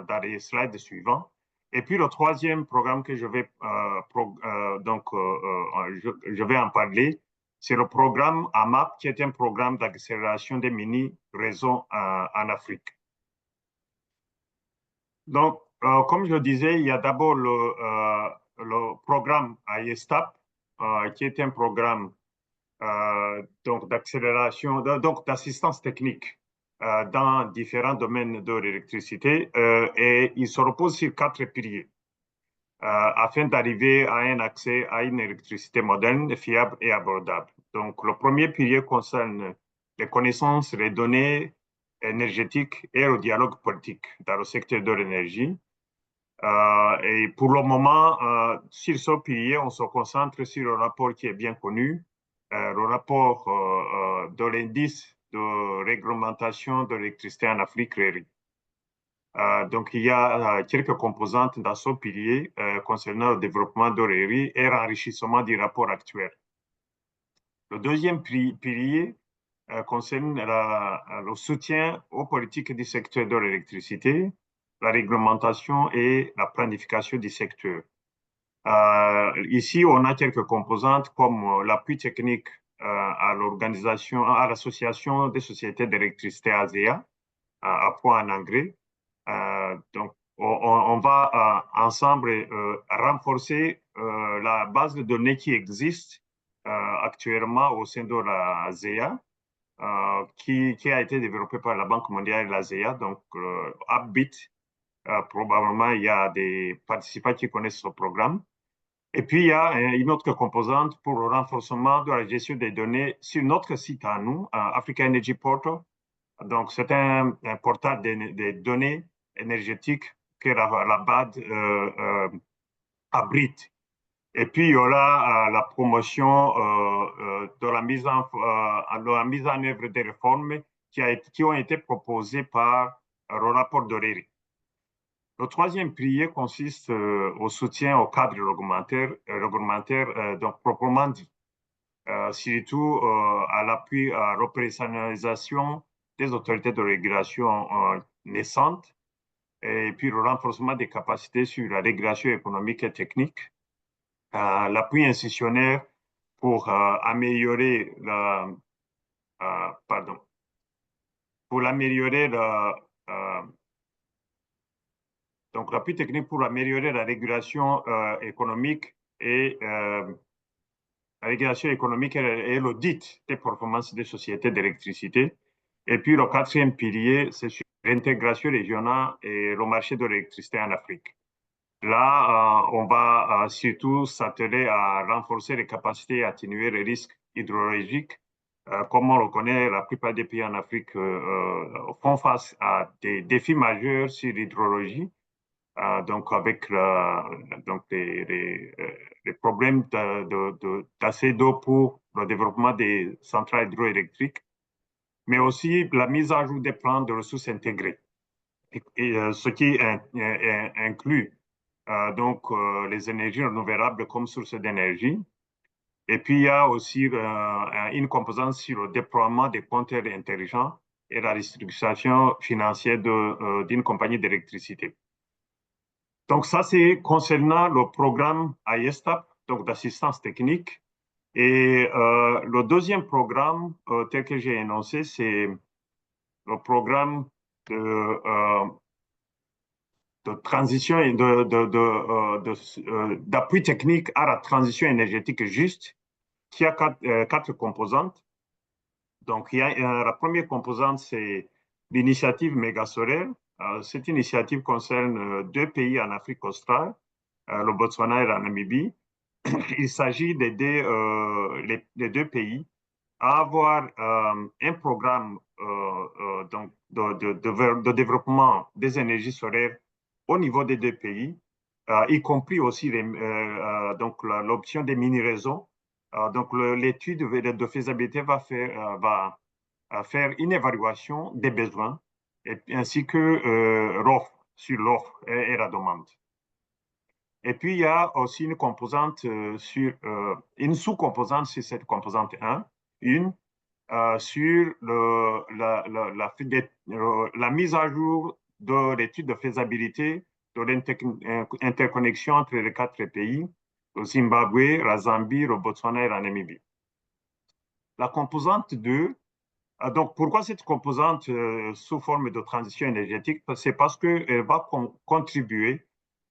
dans les slides suivants. Et puis le troisième programme que je vais je vais en parler, c'est le programme AMAP, qui est un programme d'accélération des mini-réseaux en Afrique. Donc, comme je le disais, il y a d'abord le programme IESTAP, qui est un programme donc d'accélération, donc d'assistance technique dans différents domaines de l'électricité, et il se repose sur 4 piliers afin d'arriver à un accès à une électricité moderne, fiable et abordable. Donc, le premier pilier concerne les connaissances, les données énergétiques et le dialogue politique dans le secteur de l'énergie. Et pour le moment, sur ce pilier, on se concentre sur le rapport qui est bien connu, le rapport de l'indice de réglementation de l'électricité en Afrique, RERI. Donc, il y a quelques composantes dans ce pilier concernant le développement de RERI et l'enrichissement du rapport actuel. Le deuxième pilier concerne le soutien aux politiques du secteur de l'électricité, la réglementation et la planification du secteur. Ici, on a quelques composantes comme l'appui technique à l'association des sociétés d'électricité ASEA, à point en anglais. Donc, on va ensemble renforcer la base de données qui existe actuellement au sein de la ASEA, qui a été développée par la Banque mondiale et l'ASEA, donc AppBit. Probablement, il y a des participants qui connaissent ce programme. Et puis, il y a une autre composante pour le renforcement de la gestion des données sur notre site à nous, Africa Energy Portal. Donc, c'est un portail des données énergétiques que la BAD abrite. Et puis, il y aura la promotion de la mise en œuvre des réformes qui ont été proposées par le rapport de RERI. Le troisième pilier consiste au soutien au cadre réglementaire, donc proprement dit, surtout à l'appui à l'opérationnalisation des autorités de régulation naissantes, et puis le renforcement des capacités sur la régulation économique et technique, l'appui institutionnel pour améliorer donc l'appui technique pour améliorer la régulation économique et l'audit des performances des sociétés d'électricité. Et puis le quatrième pilier, c'est sur l'intégration régionale et le marché de l'électricité en Afrique. Là, on va surtout s'atteler à renforcer les capacités et atténuer les risques hydrologiques Comme on le connaît, la plupart des pays en Afrique font face à des défis majeurs sur l'hydrologie, donc avec les problèmes d'accès d'eau pour le développement des centrales hydroélectriques, mais aussi la mise à jour des plans de ressources intégrées, ce qui inclut les énergies renouvelables comme source d'énergie. Et puis, il y a aussi une composante sur le déploiement des compteurs intelligents et la distribution financière d'une compagnie d'électricité. Donc, ça, c'est concernant le programme IESTAP, donc d'assistance technique. Et le deuxième programme, tel que j'ai énoncé, c'est le programme de transition et d'appui technique à la transition énergétique juste, qui a quatre composantes. Donc, il y a, la première composante, c'est l'initiative méga-solaire. Cette initiative concerne deux pays en Afrique australe, le Botswana et la Namibie. Il s'agit d'aider les deux pays à avoir un programme donc de développement des énergies solaires au niveau des deux pays, y compris aussi l'option des mini-réseaux. Donc, l'étude de faisabilité va faire une évaluation des besoins ainsi que sur l'offre et la demande. Et puis, il y a aussi une composante une sous-composante sur cette composante 1, sur la mise à jour de l'étude de faisabilité de l'interconnexion entre les quatre pays, le Zimbabwe, la Zambie, le Botswana et la Namibie. La composante 2, donc pourquoi cette composante sous forme de transition énergétique? C'est parce qu'elle va contribuer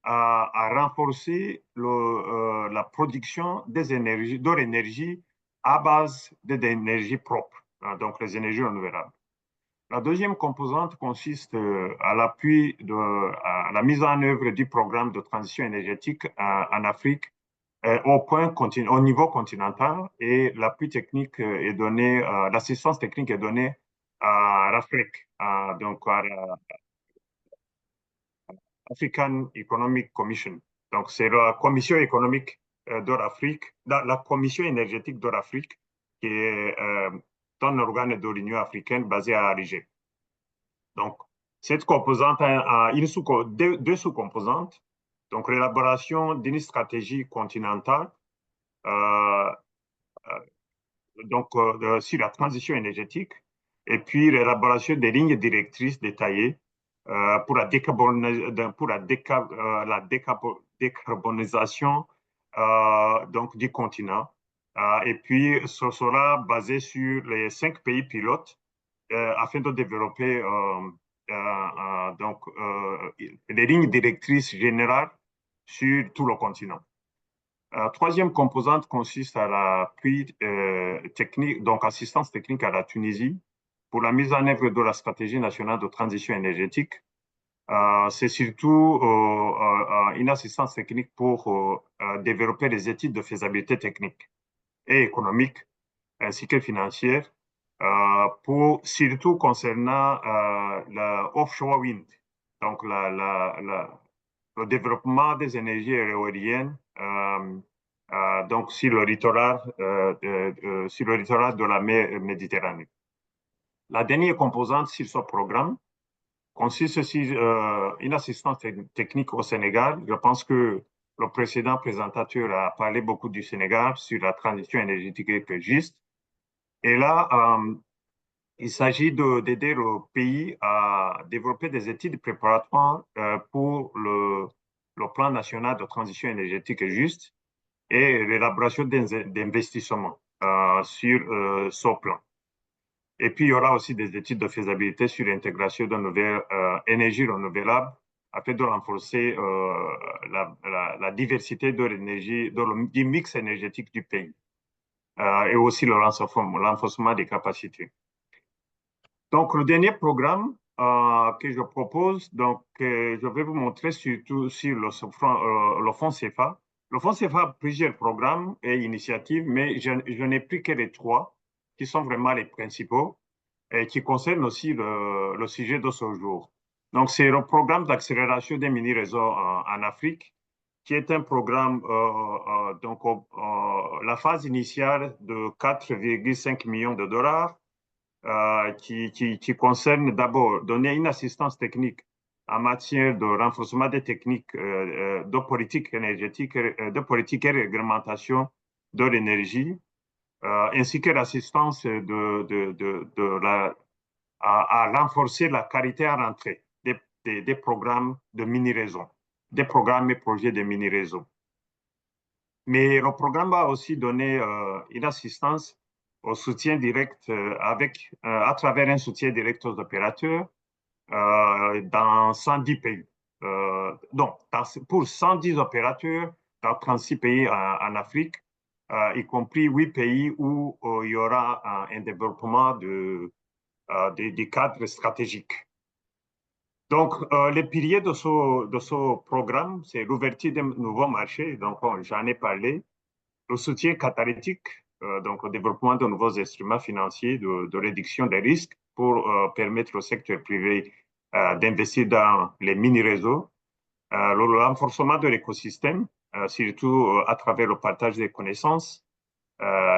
à renforcer la production de l'énergie à base d'énergie propre, donc les énergies renouvelables. La deuxième composante consiste à l'appui à la mise en œuvre du programme de transition énergétique en Afrique au niveau continental, et l'appui technique est donné, l'assistance technique est donnée à l'Afrique, donc à African Economic Commission. Donc, c'est la Commission économique de l'Afrique, la Commission énergétique de l'Afrique, qui est un organe de l'Union africaine basé à Alger. Donc, cette composante a deux sous-composantes. Donc, l'élaboration d'une stratégie continentale sur la transition énergétique, et puis l'élaboration des lignes directrices détaillées pour la décarbonisation donc du continent. Et puis, ce sera basé sur les 5 pays pilotes afin de développer les lignes directrices générales sur tout le continent. La troisième composante consiste à l'appui technique, donc assistance technique à la Tunisie pour la mise en œuvre de la stratégie nationale de transition énergétique. C'est surtout une assistance technique pour développer les études de faisabilité technique et économique ainsi que financière, surtout concernant la offshore wind, donc le développement des énergies éoliennes donc sur le littoral de la mer Méditerranée. La dernière composante sur ce programme consiste sur une assistance technique au Sénégal. Je pense que le précédent présentateur a parlé beaucoup du Sénégal sur la transition énergétique juste. Et là, il s'agit d'aider le pays à développer des études préparatoires pour le plan national de transition énergétique juste et l'élaboration d'investissements sur ce plan. Et puis, il y aura aussi des études de faisabilité sur l'intégration de nouvelles énergies renouvelables afin de renforcer la diversité de l'énergie, du mix énergétique du pays et aussi le renforcement des capacités. Donc, le dernier programme que je propose, donc, je vais vous montrer surtout sur le fonds CFA. Le fonds CFA a plusieurs programmes et initiatives, mais je n'ai pris que les 3 qui sont vraiment les principaux et qui concernent aussi le sujet de ce jour. Donc, c'est le programme d'accélération des mini-réseaux en Afrique, qui est un programme, donc la phase initiale de 4,5 millions de dollars, qui concerne d'abord donner une assistance technique en matière de renforcement des techniques de politique énergétique, de politique et réglementation de l'énergie, ainsi que l'assistance à renforcer la qualité à l'entrée des programmes de mini-réseaux, des programmes et projets de mini-réseaux. Mais le programme va aussi donner une assistance au soutien direct à travers un soutien direct aux opérateurs dans 110 pays. Pour 110 opérateurs dans 36 pays en Afrique, y compris 8 pays où il y aura un développement des cadres stratégiques. Donc, les piliers de ce programme, c'est l'ouverture de nouveaux marchés, donc j'en ai parlé, le soutien catalytique, donc le développement de nouveaux instruments financiers de réduction des risques pour permettre au secteur privé d'investir dans les mini-réseaux, le renforcement de l'écosystème, surtout à travers le partage des connaissances,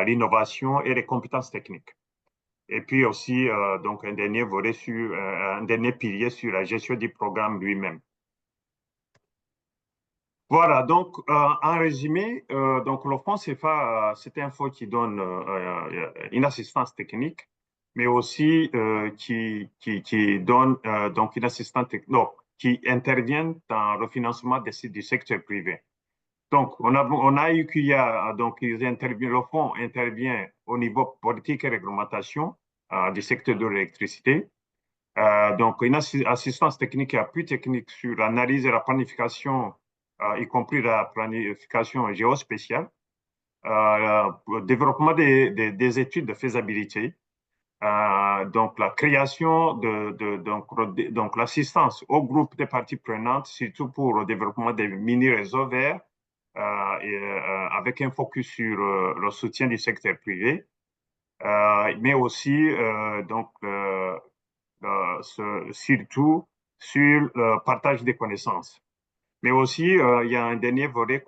l'innovation et les compétences techniques. Et puis aussi, donc, un dernier pilier sur la gestion du programme lui-même. Voilà, donc, en résumé, donc, le fonds CFA, c'est un fonds qui donne une assistance technique, mais aussi qui donne donc une assistance technique, qui intervient dans le financement du secteur privé. Donc, on a eu qu'il y a, donc, le fonds intervient au niveau politique et réglementation du secteur de l'électricité. Donc, une assistance technique et appui technique sur l'analyse et la planification, y compris la planification géospatiale, le développement des études de faisabilité, donc la création donc l'assistance au groupe des parties prenantes, surtout pour le développement des mini-réseaux verts, avec un focus sur le soutien du secteur privé, mais aussi donc surtout sur le partage des connaissances. Mais aussi, il y a un dernier volet,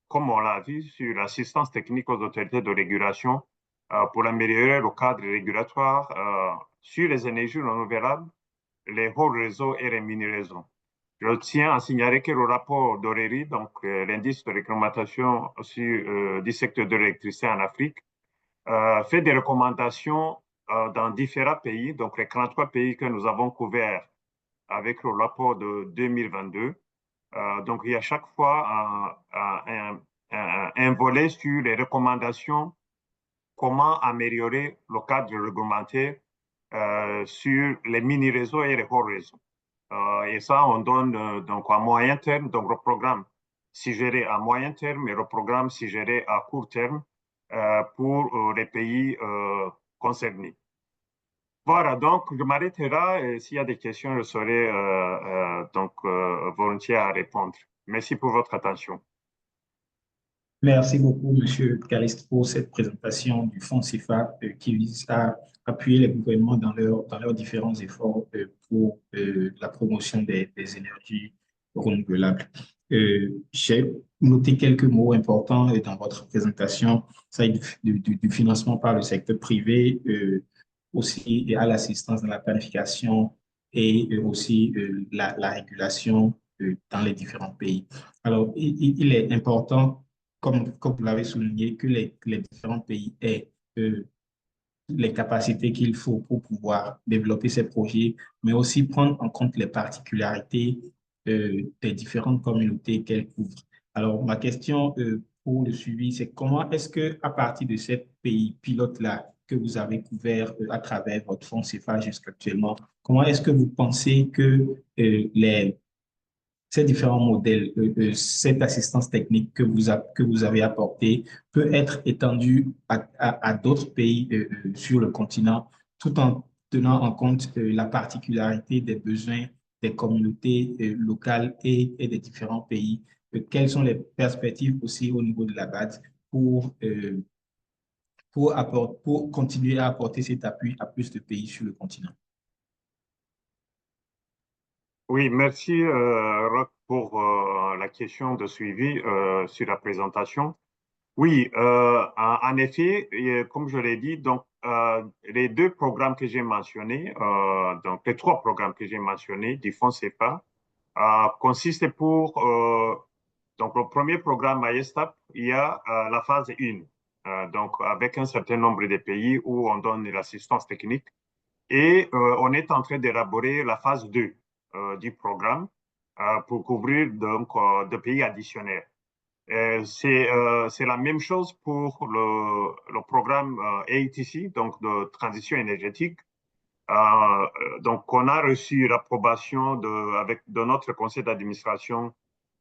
comme on l'a vu, sur l'assistance technique aux autorités de régulation pour améliorer le cadre régulatoire sur les énergies renouvelables, les hauts réseaux et les mini-réseaux. Je tiens à signaler que le rapport d'Oreri, donc l'indice de réglementation du secteur de l'électricité en Afrique, fait des recommandations dans différents pays, donc les 43 pays que nous avons couverts avec le rapport de 2022. Donc, il y a chaque fois un volet sur les recommandations, comment améliorer le cadre réglementaire sur les mini-réseaux et les hauts réseaux. Et ça, on donne donc à moyen terme, donc le programme si géré à moyen terme et le programme si géré à court terme pour les pays concernés. Voilà, donc je m'arrêterai là et s'il y a des questions, je serai donc volontiers à répondre. Merci pour votre attention. Merci beaucoup, M. Calixte, pour cette présentation du fonds CFA qui vise à appuyer les gouvernements dans leurs différents efforts pour la promotion des énergies renouvelables. J'ai noté quelques mots importants dans votre présentation, ça du financement par le secteur privé, aussi à l'assistance dans la planification et aussi la régulation dans les différents pays. Alors, il est important comme vous l'avez souligné, que les différents pays aient les capacités qu'il faut pour pouvoir développer ces projets, mais aussi prendre en compte les particularités des différentes communautés qu'elles couvrent. Alors, ma question pour le suivi, c'est comment est-ce que, à partir de ces pays pilotes-là que vous avez couverts à travers votre fonds CFA jusqu'actuellement, comment est-ce que vous pensez que ces différents modèles, cette assistance technique que vous avez apportée peut être étendue à d'autres pays sur le continent, tout en tenant en compte la particularité des besoins des communautés locales et des différents pays. Quelles sont les perspectives aussi au niveau de la BAD pour pour continuer à apporter cet appui à plus de pays sur le continent? Oui, merci Roch pour la question de suivi sur la présentation. Oui, en effet, comme je l'ai dit, donc les deux programmes que j'ai mentionnés, donc les trois programmes que j'ai mentionnés du fonds CEPA, consistent pour donc le premier programme ISTAP, il y a la phase 1, donc avec un certain nombre de pays où on donne l'assistance technique, et on est en train d'élaborer la phase 2 du programme pour couvrir donc de pays additionnels. C'est la même chose pour le programme ATC, donc de transition énergétique. Donc, on a reçu l'approbation de notre conseil d'administration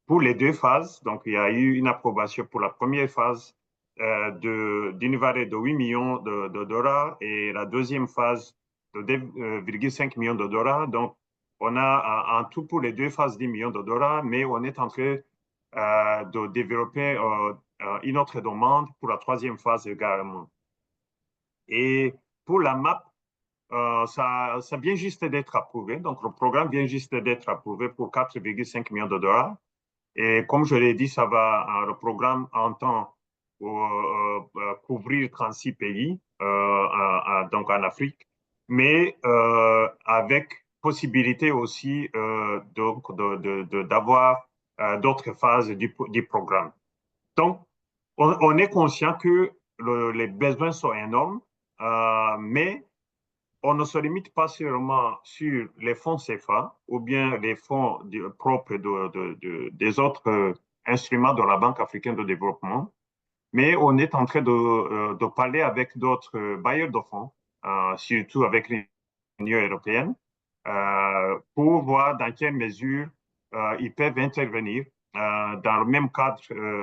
pour les deux phases. Donc, il y a eu une approbation pour la première phase d'une valeur de 8 millions de dollars et la deuxième phase de 2,5 millions de dollars. Donc, on a en tout pour les deux phases 10 millions de dollars, mais on est en train de développer une autre demande pour la troisième phase également. Et pour la MAP, ça vient juste d'être approuvé. Donc, le programme vient juste d'être approuvé pour 4,5 millions de dollars. Et comme je l'ai dit, le programme entend couvrir 36 pays, donc en Afrique, mais avec possibilité aussi donc d'avoir d'autres phases du programme. Donc, on est conscient que les besoins sont énormes, mais on ne se limite pas seulement sur les fonds CFA ou bien les fonds propres des autres instruments de la Banque africaine de développement, mais on est en train de parler avec d'autres bailleurs de fonds, surtout avec l'Union européenne, pour voir dans quelle mesure ils peuvent intervenir dans le même cadre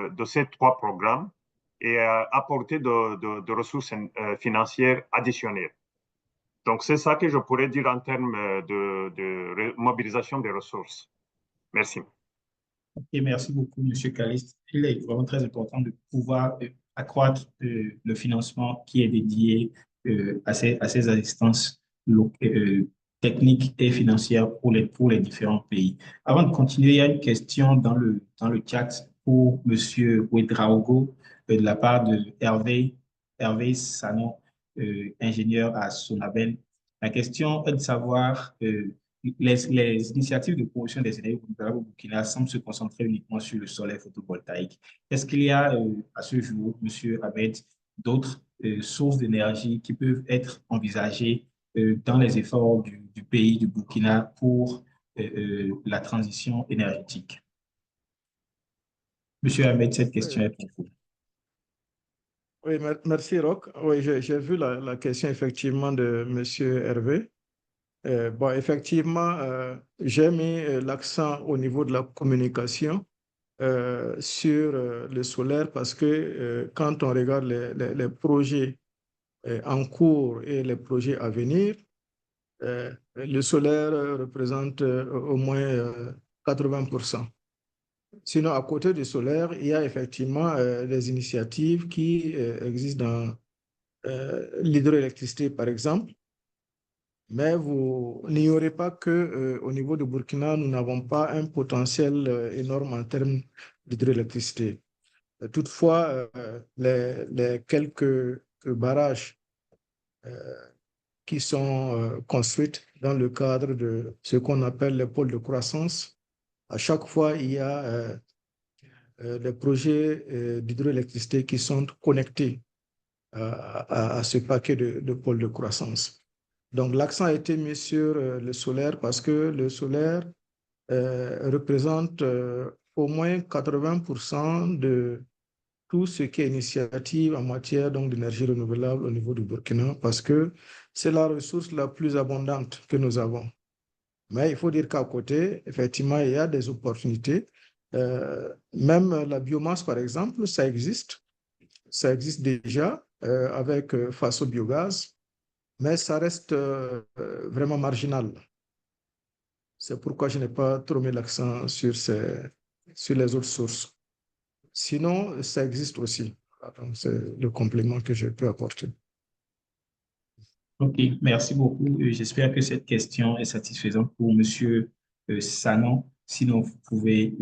de ces trois programmes et apporter de ressources financières additionnelles. Donc, c'est ça que je pourrais dire en termes de mobilisation des ressources. Merci. Et merci beaucoup, M. Calliste. Il est vraiment très important de pouvoir accroître le financement qui est dédié à ces assistances techniques et financières pour les différents pays. Avant de continuer, il y a une question dans le chat pour M. Ouedraogo de la part de Hervé Sanon, ingénieur à Sonabel. La question est de savoir les initiatives de promotion des énergies renouvelables au Burkina semblent se concentrer uniquement sur le solaire photovoltaïque. Est-ce qu'il y a à ce jour, M. Ahmed, d'autres sources d'énergie qui peuvent être envisagées dans les efforts du pays du Burkina pour la transition énergétique? M. Ahmed, cette question est pour vous. Oui, merci Roch. Oui, j'ai vu la question effectivement de M. Hervé. Bon, effectivement, j'ai mis l'accent au niveau de la communication sur le solaire parce que quand on regarde les projets en cours et les projets à venir, le solaire représente au moins 80%. Sinon, à côté du solaire, il y a effectivement des initiatives qui existent dans l'hydroélectricité, par exemple. Mais vous n'ignorez pas qu'au niveau du Burkina, nous n'avons pas un potentiel énorme en termes d'hydroélectricité. Toutefois, les quelques barrages qui sont construits dans le cadre de ce qu'on appelle les pôles de croissance, à chaque fois, il y a des projets d'hydroélectricité qui sont connectés à ce paquet de pôles de croissance. Donc, l'accent a été mis sur le solaire parce que le solaire représente au moins 80% de tout ce qui est initiative en matière d'énergie renouvelable au niveau du Burkina parce que c'est la ressource la plus abondante que nous avons. Mais il faut dire qu'à côté, effectivement, il y a des opportunités. Même la biomasse, par exemple, ça existe. Ça existe déjà avec Faso Biogaz, mais ça reste vraiment marginal. C'est pourquoi je n'ai pas trop mis l'accent sur les autres sources. Sinon, ça existe aussi. Donc, c'est le complément que je peux apporter. OK, merci beaucoup. J'espère que cette question est satisfaisante pour Monsieur Sanon. Sinon, vous pouvez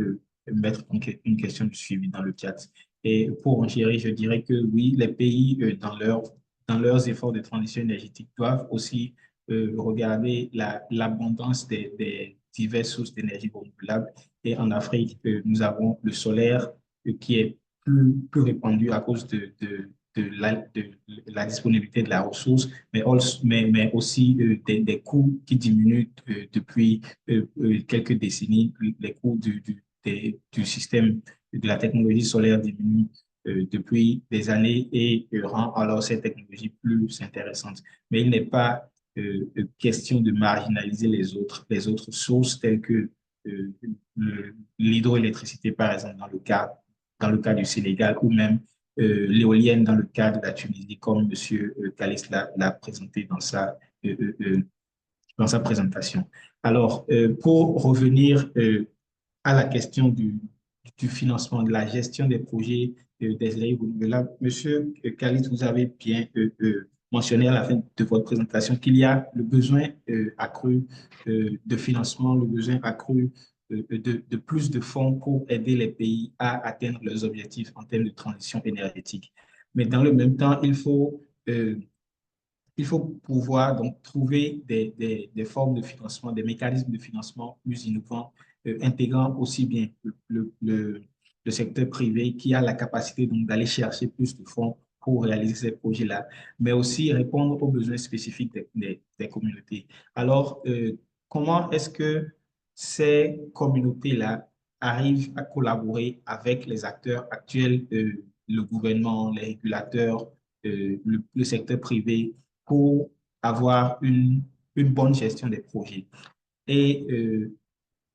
mettre une question de suivi dans le chat. Et pour en gérer, je dirais que oui, les pays, dans leurs efforts de transition énergétique, doivent aussi regarder l'abondance des diverses sources d'énergie renouvelable. Et en Afrique, nous avons le solaire qui est plus répandu à cause de la disponibilité de la ressource, mais aussi des coûts qui diminuent depuis quelques décennies. Les coûts du système de la technologie solaire diminuent depuis des années et rend alors cette technologie plus intéressante. Mais il n'est pas question de marginaliser les autres sources telles que l'hydroélectricité, par exemple, dans le cas du Sénégal, ou même l'éolienne dans le cas de la Tunisie, comme M. Kalis l'a présenté dans sa présentation. Alors, pour revenir à la question du financement, de la gestion des projets des énergies renouvelables, M. Kalis, vous avez bien mentionné à la fin de votre présentation qu'il y a le besoin accru de financement, le besoin accru de plus de fonds pour aider les pays à atteindre leurs objectifs en termes de transition énergétique. Mais dans le même temps, il faut pouvoir donc trouver des formes de financement, des mécanismes de financement plus innovants, intégrant aussi bien le secteur privé qui a la capacité donc d'aller chercher plus de fonds pour réaliser ces projets-là, mais aussi répondre aux besoins spécifiques des communautés. Alors, comment est-ce que ces communautés-là arrivent à collaborer avec les acteurs actuels, le gouvernement, les régulateurs, le secteur privé, pour avoir une bonne gestion des projets? Et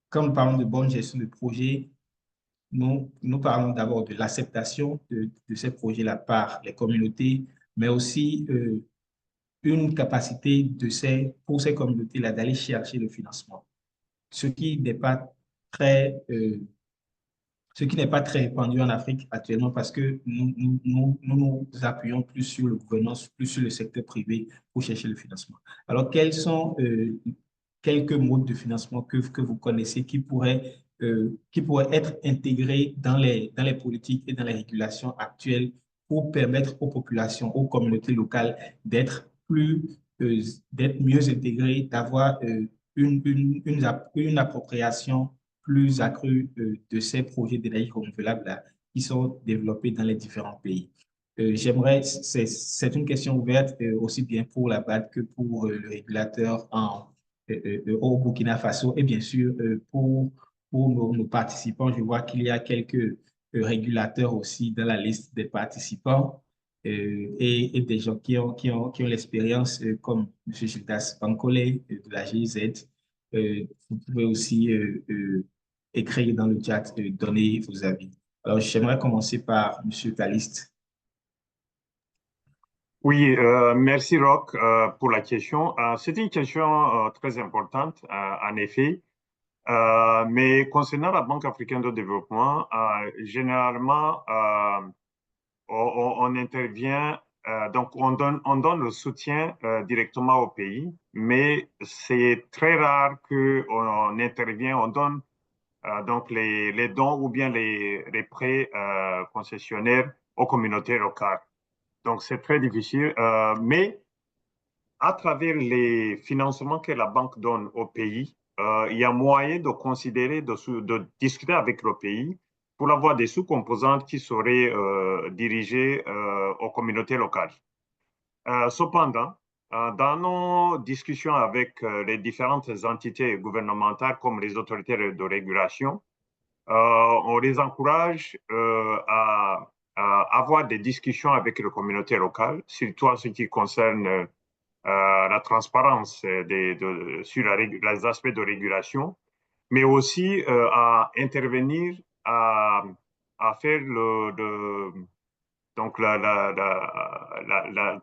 quand nous parlons de bonne gestion de projet, nous parlons d'abord de l'acceptation de ces projets-là par les communautés, mais aussi une capacité pour ces communautés-là d'aller chercher le financement, ce qui n'est pas très, ce qui n'est pas très répandu en Afrique actuellement parce que nous appuyons plus sur le gouvernement, plus sur le secteur privé pour chercher le financement. Alors, quels sont quelques modes de financement que vous connaissez qui pourraient être intégrés dans les politiques et dans les régulations actuelles pour permettre aux populations, aux communautés locales d'être d'être mieux intégrées, d'avoir une appropriation plus accrue de ces projets d'énergie renouvelable qui sont développés dans les différents pays. C'est une question ouverte aussi bien pour la BAD que pour le régulateur au Burkina Faso et bien sûr pour nos participants. Je vois qu'il y a quelques régulateurs aussi dans la liste des participants et des gens qui ont l'expérience comme M. Gildas Bankole de la GIZ. Vous pouvez aussi écrire dans le chat, donner vos avis. Alors, j'aimerais commencer par M. Kalist. Oui, merci Roch pour la question. C'est une question très importante, en effet. Mais concernant la Banque africaine de développement, généralement, on intervient, donc on donne le soutien directement au pays, mais c'est très rare qu'on intervient, on donne donc les dons ou bien les prêts concessionnaires aux communautés locales. Donc c'est très difficile, mais à travers les financements que la banque donne au pays, il y a moyen de considérer, de discuter avec le pays pour avoir des sous-composantes qui seraient dirigées aux communautés locales. Cependant, dans nos discussions avec les différentes entités gouvernementales comme les autorités de régulation, on les encourage à avoir des discussions avec les communautés locales, surtout en ce qui concerne la transparence sur les aspects de régulation, mais aussi à intervenir, à faire donc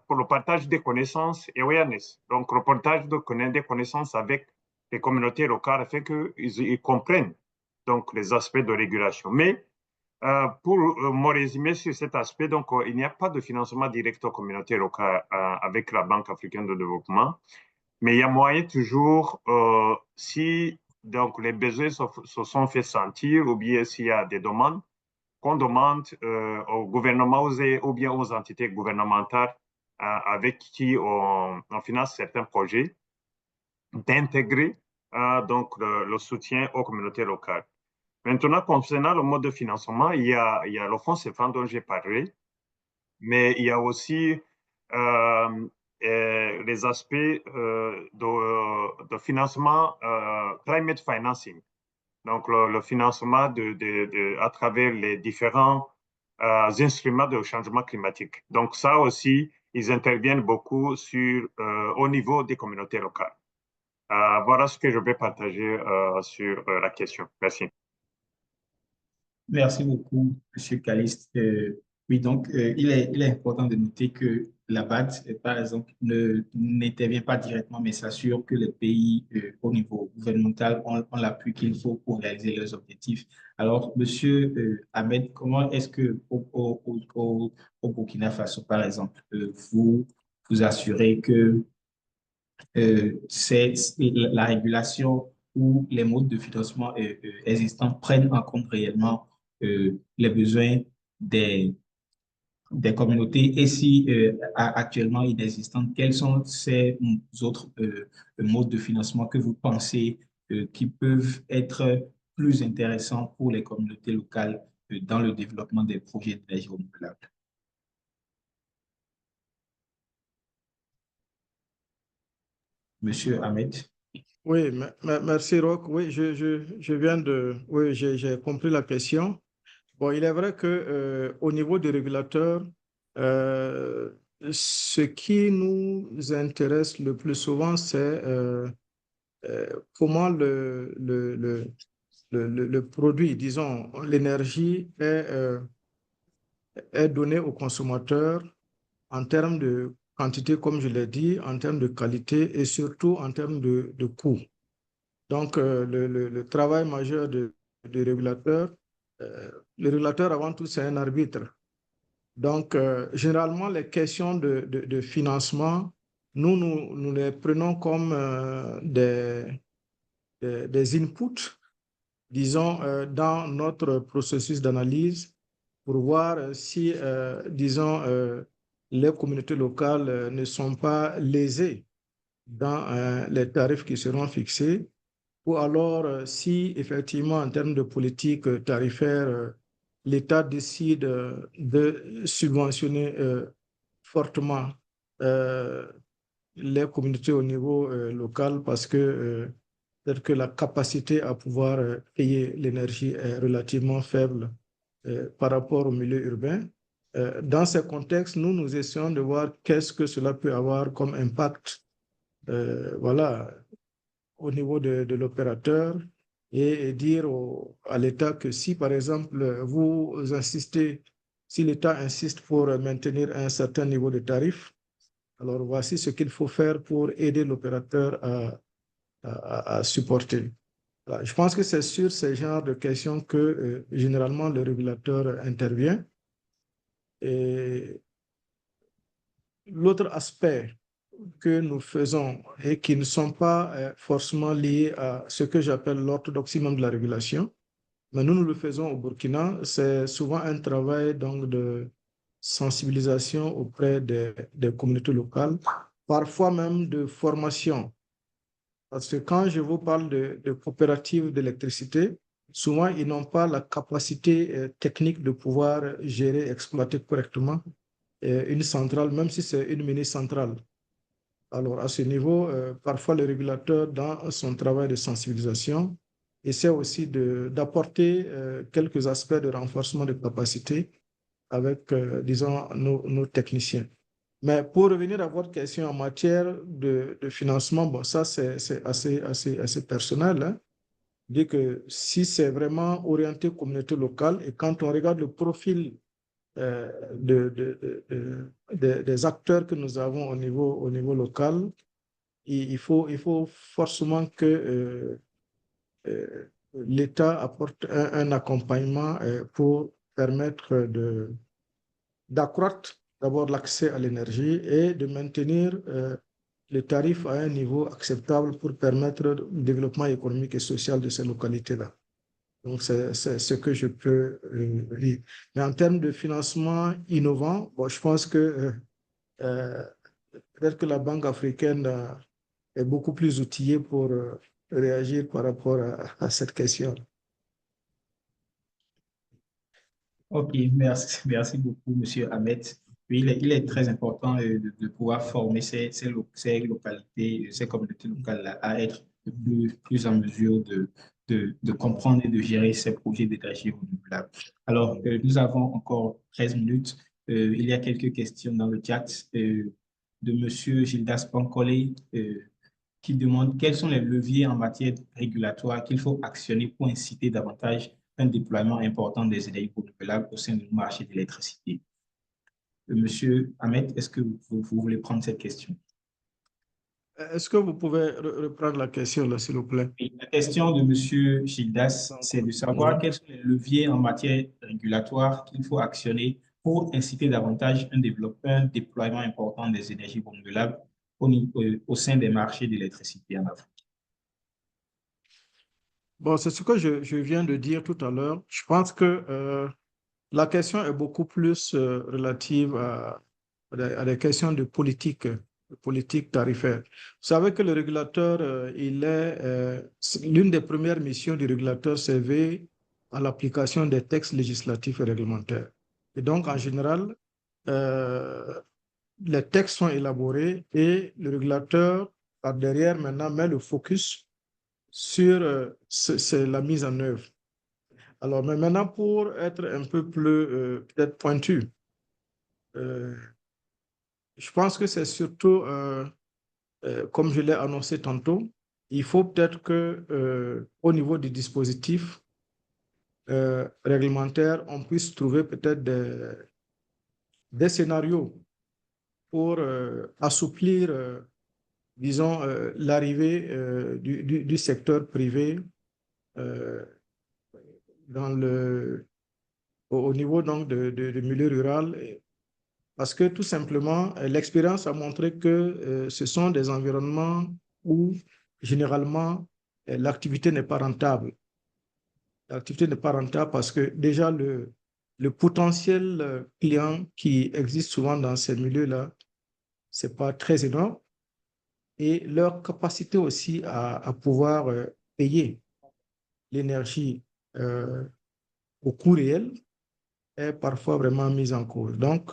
pour le partage des connaissances et awareness. Donc, le partage des connaissances avec les communautés locales afin qu'ils comprennent donc les aspects de régulation. Mais Pour me résumer sur cet aspect, donc, il n'y a pas de financement direct aux communautés locales avec la Banque africaine de développement, mais il y a moyen toujours, si donc, les besoins se sont fait sentir ou bien s'il y a des demandes, qu'on demande au gouvernement ou bien aux entités gouvernementales avec qui on finance certains projets, d'intégrer donc le soutien aux communautés locales. Maintenant, concernant le mode de financement, il y a le fonds CFA dont j'ai parlé, mais il y a aussi les aspects de financement, climate financing, donc le financement à travers les différents instruments de changement climatique. Donc ça aussi, ils interviennent beaucoup au niveau des communautés locales. Voilà ce que je vais partager sur la question. Merci. Merci beaucoup, Monsieur Caliste. Oui, donc, il est important de noter que la BAD, par exemple, n'intervient pas directement, mais s'assure que les pays, au niveau gouvernemental, ont l'appui qu'il faut pour réaliser leurs objectifs. Alors, Monsieur Ahmed, comment est-ce que au Burkina Faso, par exemple, vous vous assurez que la régulation ou les modes de financement existants prennent en compte réellement les besoins des, des communautés et si actuellement inexistantes, quels sont ces autres modes de financement que vous pensez qui peuvent être plus intéressants pour les communautés locales dans le développement des projets d'énergie renouvelable? Monsieur Ahmed. Oui, merci Roch. Oui, je viens de... Oui, j'ai compris la question. Bon, il est vrai que au niveau des régulateurs, euh, ce qui nous intéresse le plus souvent, c'est comment le produit, disons, l'énergie est donné au consommateur en termes de quantité, comme je l'ai dit, en termes de qualité et surtout en termes de coût. Donc, le travail majeur du régulateur, le régulateur avant tout, c'est un arbitre. Donc, généralement, les questions de financement, nous les prenons comme des inputs, disons, dans notre processus d'analyse pour voir si, disons, les communautés locales ne sont pas lésées dans les tarifs qui seront fixés, ou alors si effectivement en termes de politique tarifaire, l'État décide de subventionner fortement euh, les communautés au niveau local parce que peut-être que la capacité à pouvoir payer l'énergie est relativement faible par rapport au milieu urbain. Dans ces contextes, nous essayons de voir qu'est-ce que cela peut avoir comme impact voilà, au niveau de l'opérateur et dire à l'État que si, par exemple, si l'État insiste pour maintenir un certain niveau de tarif, alors voici ce qu'il faut faire pour aider l'opérateur à supporter. Voilà. Je pense que c'est sur ces genres de questions que généralement le régulateur intervient. Et l'autre aspect que nous faisons et qui ne sont pas forcément liés à ce que j'appelle l'orthodoxie même de la régulation, mais nous le faisons au Burkina, c'est souvent un travail donc de sensibilisation auprès des communautés locales, parfois même de formation. Parce que quand je vous parle de coopératives d'électricité, souvent ils n'ont pas la capacité technique de pouvoir gérer, exploiter correctement une centrale, même si c'est une mini-centrale. Alors, à ce niveau, parfois le régulateur, dans son travail de sensibilisation, essaie aussi d'apporter quelques aspects de renforcement de capacité avec, disons, nos techniciens. Mais pour revenir à votre question en matière de financement, bon, ça, c'est assez personnel, hein. Dit que si c'est vraiment orienté communauté locale et quand on regarde le profil des acteurs que nous avons au niveau local, il faut forcément que l'État apporte un accompagnement pour permettre d'accroître d'abord l'accès à l'énergie et de maintenir les tarifs à un niveau acceptable pour permettre le développement économique et social de ces localités-là. Donc, c'est ce que je peux dire. Mais en termes de financement innovant, bon, je pense que peut-être que la Banque africaine est beaucoup plus outillée pour réagir par rapport à cette question. Ok, merci beaucoup, Monsieur Ahmed. Oui, il est très important de pouvoir former ces localités, ces communautés locales à être plus en mesure de comprendre et de gérer ces projets d'énergie renouvelable. Alors, nous avons encore 13 minutes. Il y a quelques questions dans le chat de Monsieur Gildas Pankole qui demande quels sont les leviers en matière régulatoire qu'il faut actionner pour inciter davantage un déploiement important des énergies renouvelables au sein du marché de l'électricité. Monsieur Ahmed, est-ce que vous voulez prendre cette question? Est-ce que vous pouvez reprendre la question, là, s'il vous plaît? Et la question de Monsieur Gildas, c'est de savoir quels sont les leviers en matière régulatoire qu'il faut actionner pour inciter davantage un déploiement important des énergies renouvelables au sein des marchés de l'électricité en Afrique. Bon, c'est ce que je viens de dire tout à l'heure. Je pense que la question est beaucoup plus relative à des questions de politique tarifaire. Vous savez que le régulateur, l'une des premières missions du régulateur, c'est veiller à l'application des textes législatifs et réglementaires. Et donc, en général, les textes sont élaborés et le régulateur, par derrière, maintenant, met le focus sur la mise en œuvre. Alors, mais maintenant, pour être un peu plus peut-être pointu, je pense que c'est surtout, comme je l'ai annoncé tantôt, il faut peut-être que au niveau du dispositif réglementaire, on puisse trouver peut-être des scénarios pour assouplir, disons, l'arrivée du secteur privé au niveau donc de milieu rural, parce que tout simplement, l'expérience a montré que ce sont des environnements où généralement l'activité n'est pas rentable. L'activité n'est pas rentable parce que déjà le potentiel client qui existe souvent dans ces milieux-là, ce n'est pas très énorme, et leur capacité aussi à pouvoir payer l'énergie au coût réel est parfois vraiment mise en cause. Donc,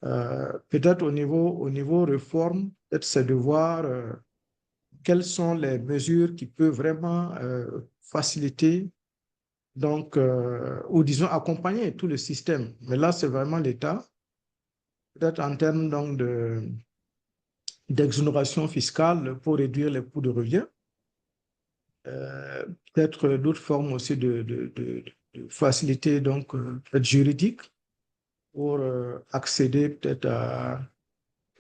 peut-être au niveau réforme, peut-être c'est de voir quelles sont les mesures qui peuvent vraiment faciliter, donc, ou disons accompagner tout le système. Mais là, c'est vraiment l'État, peut-être en termes donc d'exonération fiscale pour réduire les coûts de revient, peut-être d'autres formes aussi de facilité donc juridique pour accéder peut-être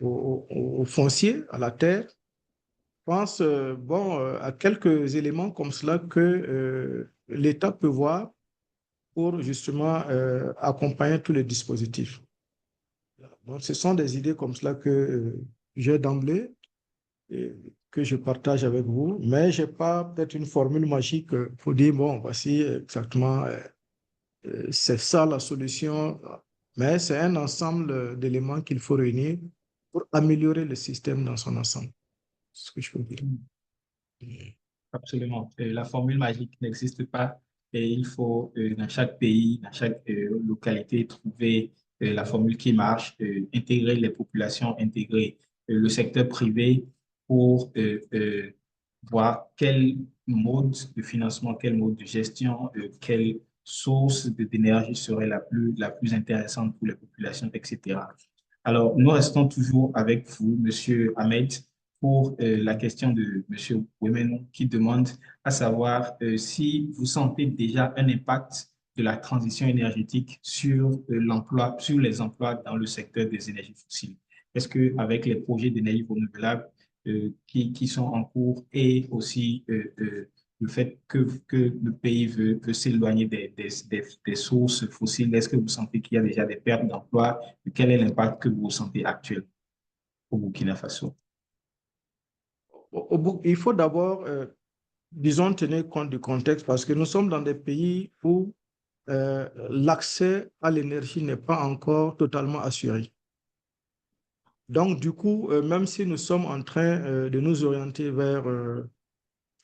au foncier, à la terre. Je pense à quelques éléments comme cela que l'État peut voir pour justement accompagner tous les dispositifs. Donc, ce sont des idées comme cela que j'ai d'emblée et que je partage avec vous, mais je n'ai pas peut-être une formule magique pour dire, bon, voici exactement, c'est ça la solution, mais c'est un ensemble d'éléments qu'il faut réunir pour améliorer le système dans son ensemble. C'est ce que je peux dire. Absolument. La formule magique n'existe pas et il faut, dans chaque pays, dans chaque localité, trouver la formule qui marche, intégrer les populations, intégrer le secteur privé pour voir quel mode de financement, quel mode de gestion, quelle source d'énergie serait la plus intéressante pour les populations, etc. Alors, nous restons toujours avec vous, Monsieur Ahmed, pour la question de M. Ouemenou qui demande à savoir si vous sentez déjà un impact de la transition énergétique sur l'emploi, sur les emplois dans le secteur des énergies fossiles. Est-ce qu'avec les projets d'énergie renouvelable qui sont en cours et aussi le fait que le pays veut s'éloigner des sources fossiles? Est-ce que vous sentez qu'il y a déjà des pertes d'emplois? Quel est l'impact que vous sentez actuellement au Burkina Faso? Il faut d'abord, disons, tenir compte du contexte parce que nous sommes dans des pays où l'accès à l'énergie n'est pas encore totalement assuré. Donc, du coup, même si nous sommes en train de nous orienter vers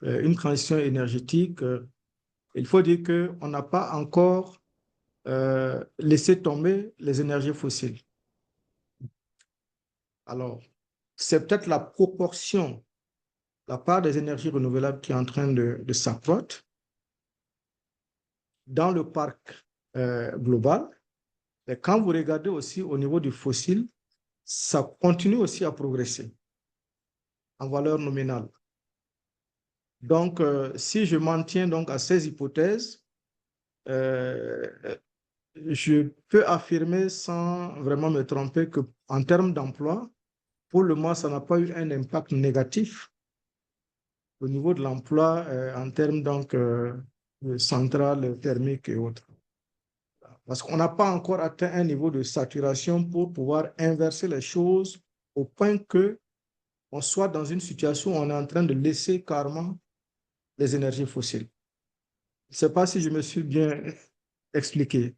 une transition énergétique, il faut dire qu'on n'a pas encore laissé tomber les énergies fossiles. Alors, c'est peut-être la proportion, la part des énergies renouvelables qui est en train de s'accroître dans le parc global. Et quand vous regardez aussi au niveau du fossile, ça continue aussi à progresser en valeur nominale. Donc, si je m'en tiens donc à ces hypothèses, je peux affirmer sans vraiment me tromper qu'en termes d'emploi, pour le moment, ça n'a pas eu un impact négatif au niveau de l'emploi en termes donc, de centrales thermiques et autres. Parce qu'on n'a pas encore atteint un niveau de saturation pour pouvoir inverser les choses au point qu'on soit dans une situation où on est en train de laisser carrément les énergies fossiles. Je ne sais pas si je me suis bien expliqué.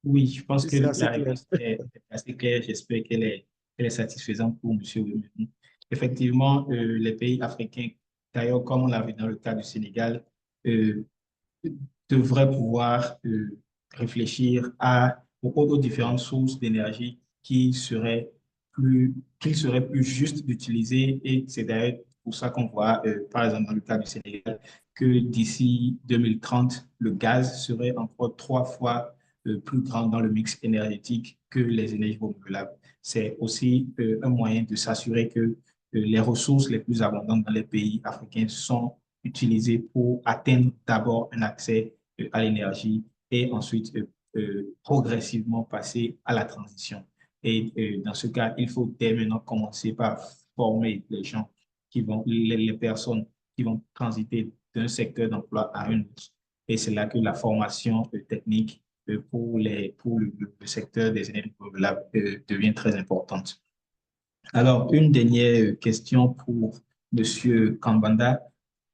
Oui, je pense que C'est assez la clair. réponse est assez claire. J'espère qu'elle est satisfaisante pour M. Wemenu. Effectivement, les pays africains, d'ailleurs, comme on l'a vu dans le cas du Sénégal, euh, devraient pouvoir réfléchir aux différentes sources d'énergie qu'il serait plus juste d'utiliser. Et c'est d'ailleurs pour ça qu'on voit, par exemple, dans le cas du Sénégal, que d'ici 2030, le gaz serait encore 3 fois plus grand dans le mix énergétique que les énergies renouvelables. C'est aussi un moyen de s'assurer que les ressources les plus abondantes dans les pays africains sont utilisées pour atteindre d'abord un accès à l'énergie et ensuite progressivement passer à la transition. Et dans ce cas, il faut dès maintenant commencer par former les gens les personnes qui vont transiter d'un secteur d'emploi à un autre. Et c'est là que la formation technique pour le secteur des énergies renouvelables devient très importante. Alors, une dernière question pour Monsieur Kambanda,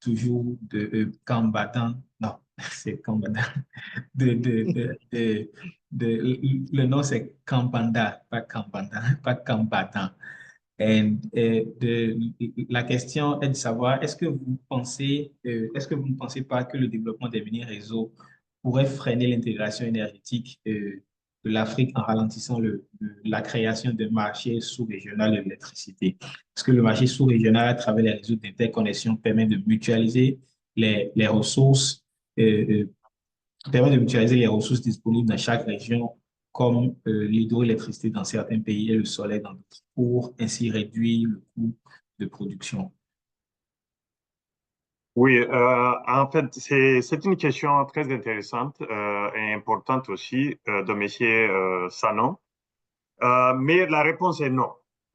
toujours de Kambadan, non, c'est Kambanda, le nom c'est Kambanda, pas Kambanda, pas Kambadan. La question est de savoir, est-ce que vous ne pensez pas que le développement des mini-réseaux pourrait freiner l'intégration énergétique de l'Afrique en ralentissant la création de marchés sous-régionaux de l'électricité? Parce que le marché sous-régional, à travers les réseaux d'interconnexion, les ressources, euh, permet de mutualiser les ressources disponibles dans chaque région, comme l'hydroélectricité dans certains pays et le soleil dans d'autres, pour ainsi réduire le coût de production. Oui, en fait, c'est une question très intéressante et importante aussi de M. Sanon. Mais la réponse est non.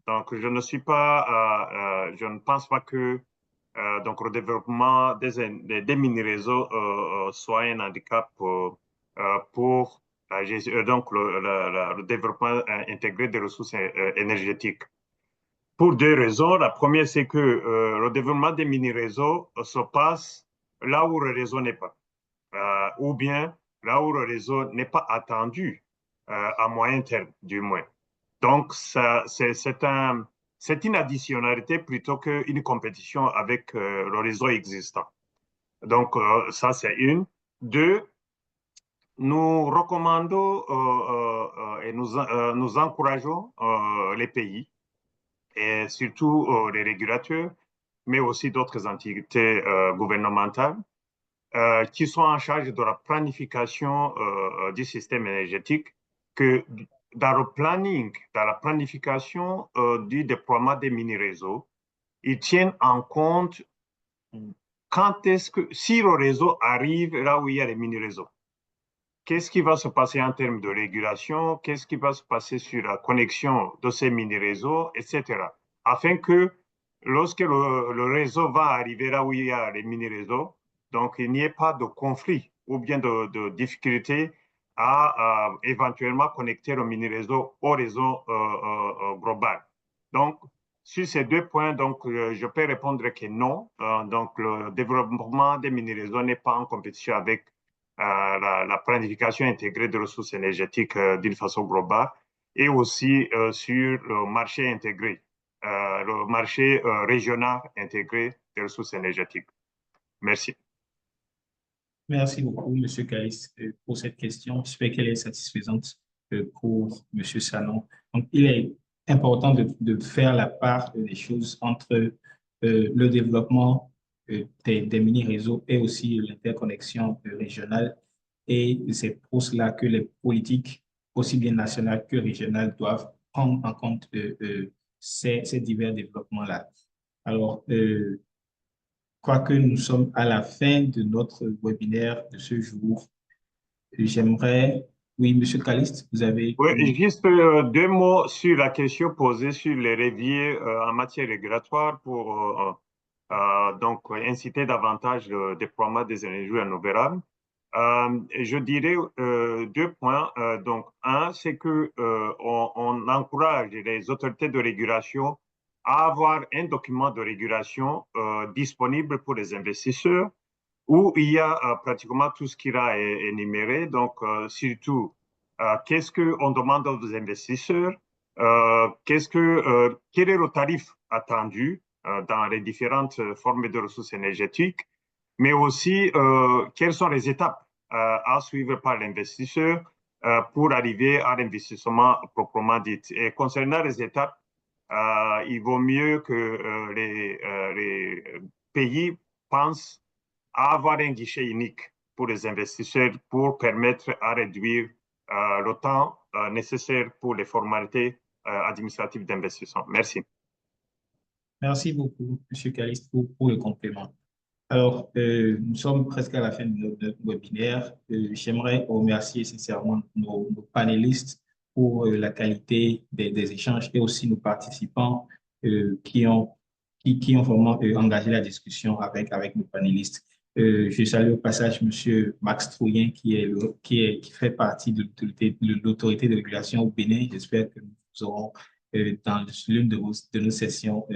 Donc, je ne pense pas que donc le développement des mini-réseaux soit un handicap pour donc le développement intégré des ressources énergétiques. Pour deux raisons. La première, c'est que le développement des mini-réseaux se passe là où le réseau n'est pas, ou bien là où le réseau n'est pas attendu à moyen terme, du moins. Donc, c'est une additionnalité plutôt qu'une compétition avec le réseau existant. Donc, ça, c'est une. Deux, nous recommandons et nous encourageons les pays et surtout les régulateurs, mais aussi d'autres entités gouvernementales qui sont en charge de la planification du système énergétique, que dans le planning, dans la planification du déploiement des mini-réseaux, ils tiennent en compte quand est-ce que, si le réseau arrive là où il y a les mini-réseaux, qu'est-ce qui va se passer en termes de régulation, qu'est-ce qui va se passer sur la connexion de ces mini-réseaux, etc., afin que lorsque le réseau va arriver là où il y a les mini-réseaux, donc il n'y ait pas de conflit ou bien de difficulté à éventuellement connecter le mini-réseau au réseau global. Donc, sur ces deux points, donc, je peux répondre que non. Donc, le développement des mini-réseaux n'est pas en compétition avec la planification intégrée de ressources énergétiques d'une façon globale et aussi sur le marché intégré, le marché régional intégré des ressources énergétiques. Merci. Merci beaucoup, Monsieur Kalis, pour cette question. J'espère qu'elle est satisfaisante pour Monsieur Sanon. Donc, il est important de faire la part des choses entre le développement des mini-réseaux et aussi l'interconnexion régionale. Et c'est pour cela que les politiques, aussi bien nationales que régionales, doivent prendre en compte ces divers développements-là. Alors, quoique nous sommes à la fin de notre webinaire de ce jour, j'aimerais, oui, Monsieur Caliste, vous avez Oui, juste deux mots sur la question posée sur les leviers en matière régulatoire pour donc inciter davantage le déploiement des énergies renouvelables. Je dirais deux points. Donc, un, c'est que on encourage les autorités de régulation à avoir un document de régulation disponible pour les investisseurs où il y a pratiquement tout ce qu'il a énuméré. Donc, surtout, qu'est-ce qu'on demande aux investisseurs? Quel est le tarif attendu dans les différentes formes de ressources énergétiques? Mais aussi, quelles sont les étapes à suivre par l'investisseur pour arriver à l'investissement proprement dit. Et concernant les étapes, il vaut mieux que les pays pensent à avoir un guichet unique pour les investisseurs pour permettre à réduire le temps nécessaire pour les formalités administratives d'investissement. Merci. Merci beaucoup, Monsieur Caliste, pour le complément. Alors, nous sommes presque à la fin de notre webinaire. J'aimerais remercier sincèrement nos panélistes pour la qualité des échanges et aussi nos participants qui ont vraiment engagé la discussion avec nos panélistes. Je salue au passage Monsieur Max Trouyen qui fait partie de l'autorité de régulation au Bénin. J'espère que nous aurons dans l'une de nos sessions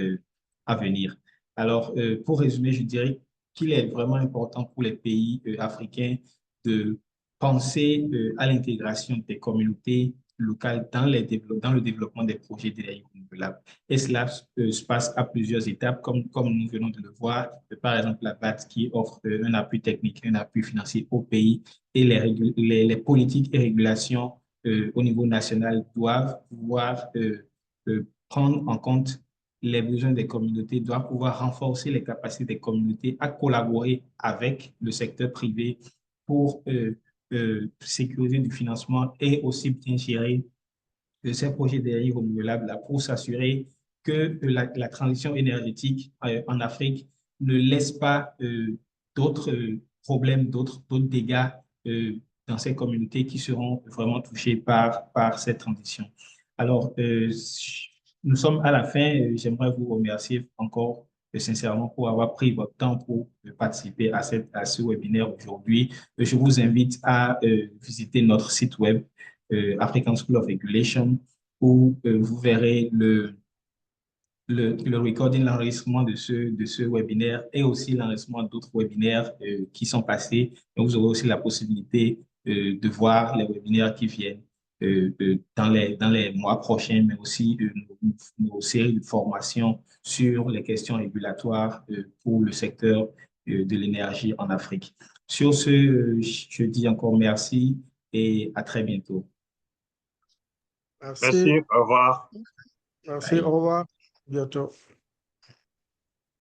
à venir. Alors, pour résumer, je dirais qu'il est vraiment important pour les pays africains de penser à l'intégration des communautés locales dans le développement des projets d'énergie renouvelable. Et cela se passe à plusieurs étapes, comme nous venons de le voir. Par exemple, la BAT qui offre un appui technique, un appui financier au pays et les politiques et régulations au niveau national doivent pouvoir prendre en compte les besoins des communautés, doivent pouvoir renforcer les capacités des communautés à collaborer avec le secteur privé pour sécuriser du financement et aussi bien gérer ces projets d'énergie renouvelable là, pour s'assurer que la transition énergétique en Afrique ne laisse pas d'autres problèmes, d'autres dégâts dans ces communautés qui seront vraiment touchées par cette transition. Alors, nous sommes à la fin. J'aimerais vous remercier encore sincèrement pour avoir pris votre temps pour participer à ce webinaire aujourd'hui. Je vous invite à visiter notre site web African School of Regulation où vous verrez le recording, l'enregistrement de ce webinaire et aussi l'enregistrement d'autres webinaires qui sont passés. Donc, vous aurez aussi la possibilité de voir les webinaires qui viennent dans les mois prochains, mais aussi nos séries de formations sur les questions régulatoires pour le secteur de l'énergie en Afrique. Sur ce, je dis encore merci et à très bientôt. Merci, au revoir. Merci, au revoir, bientôt.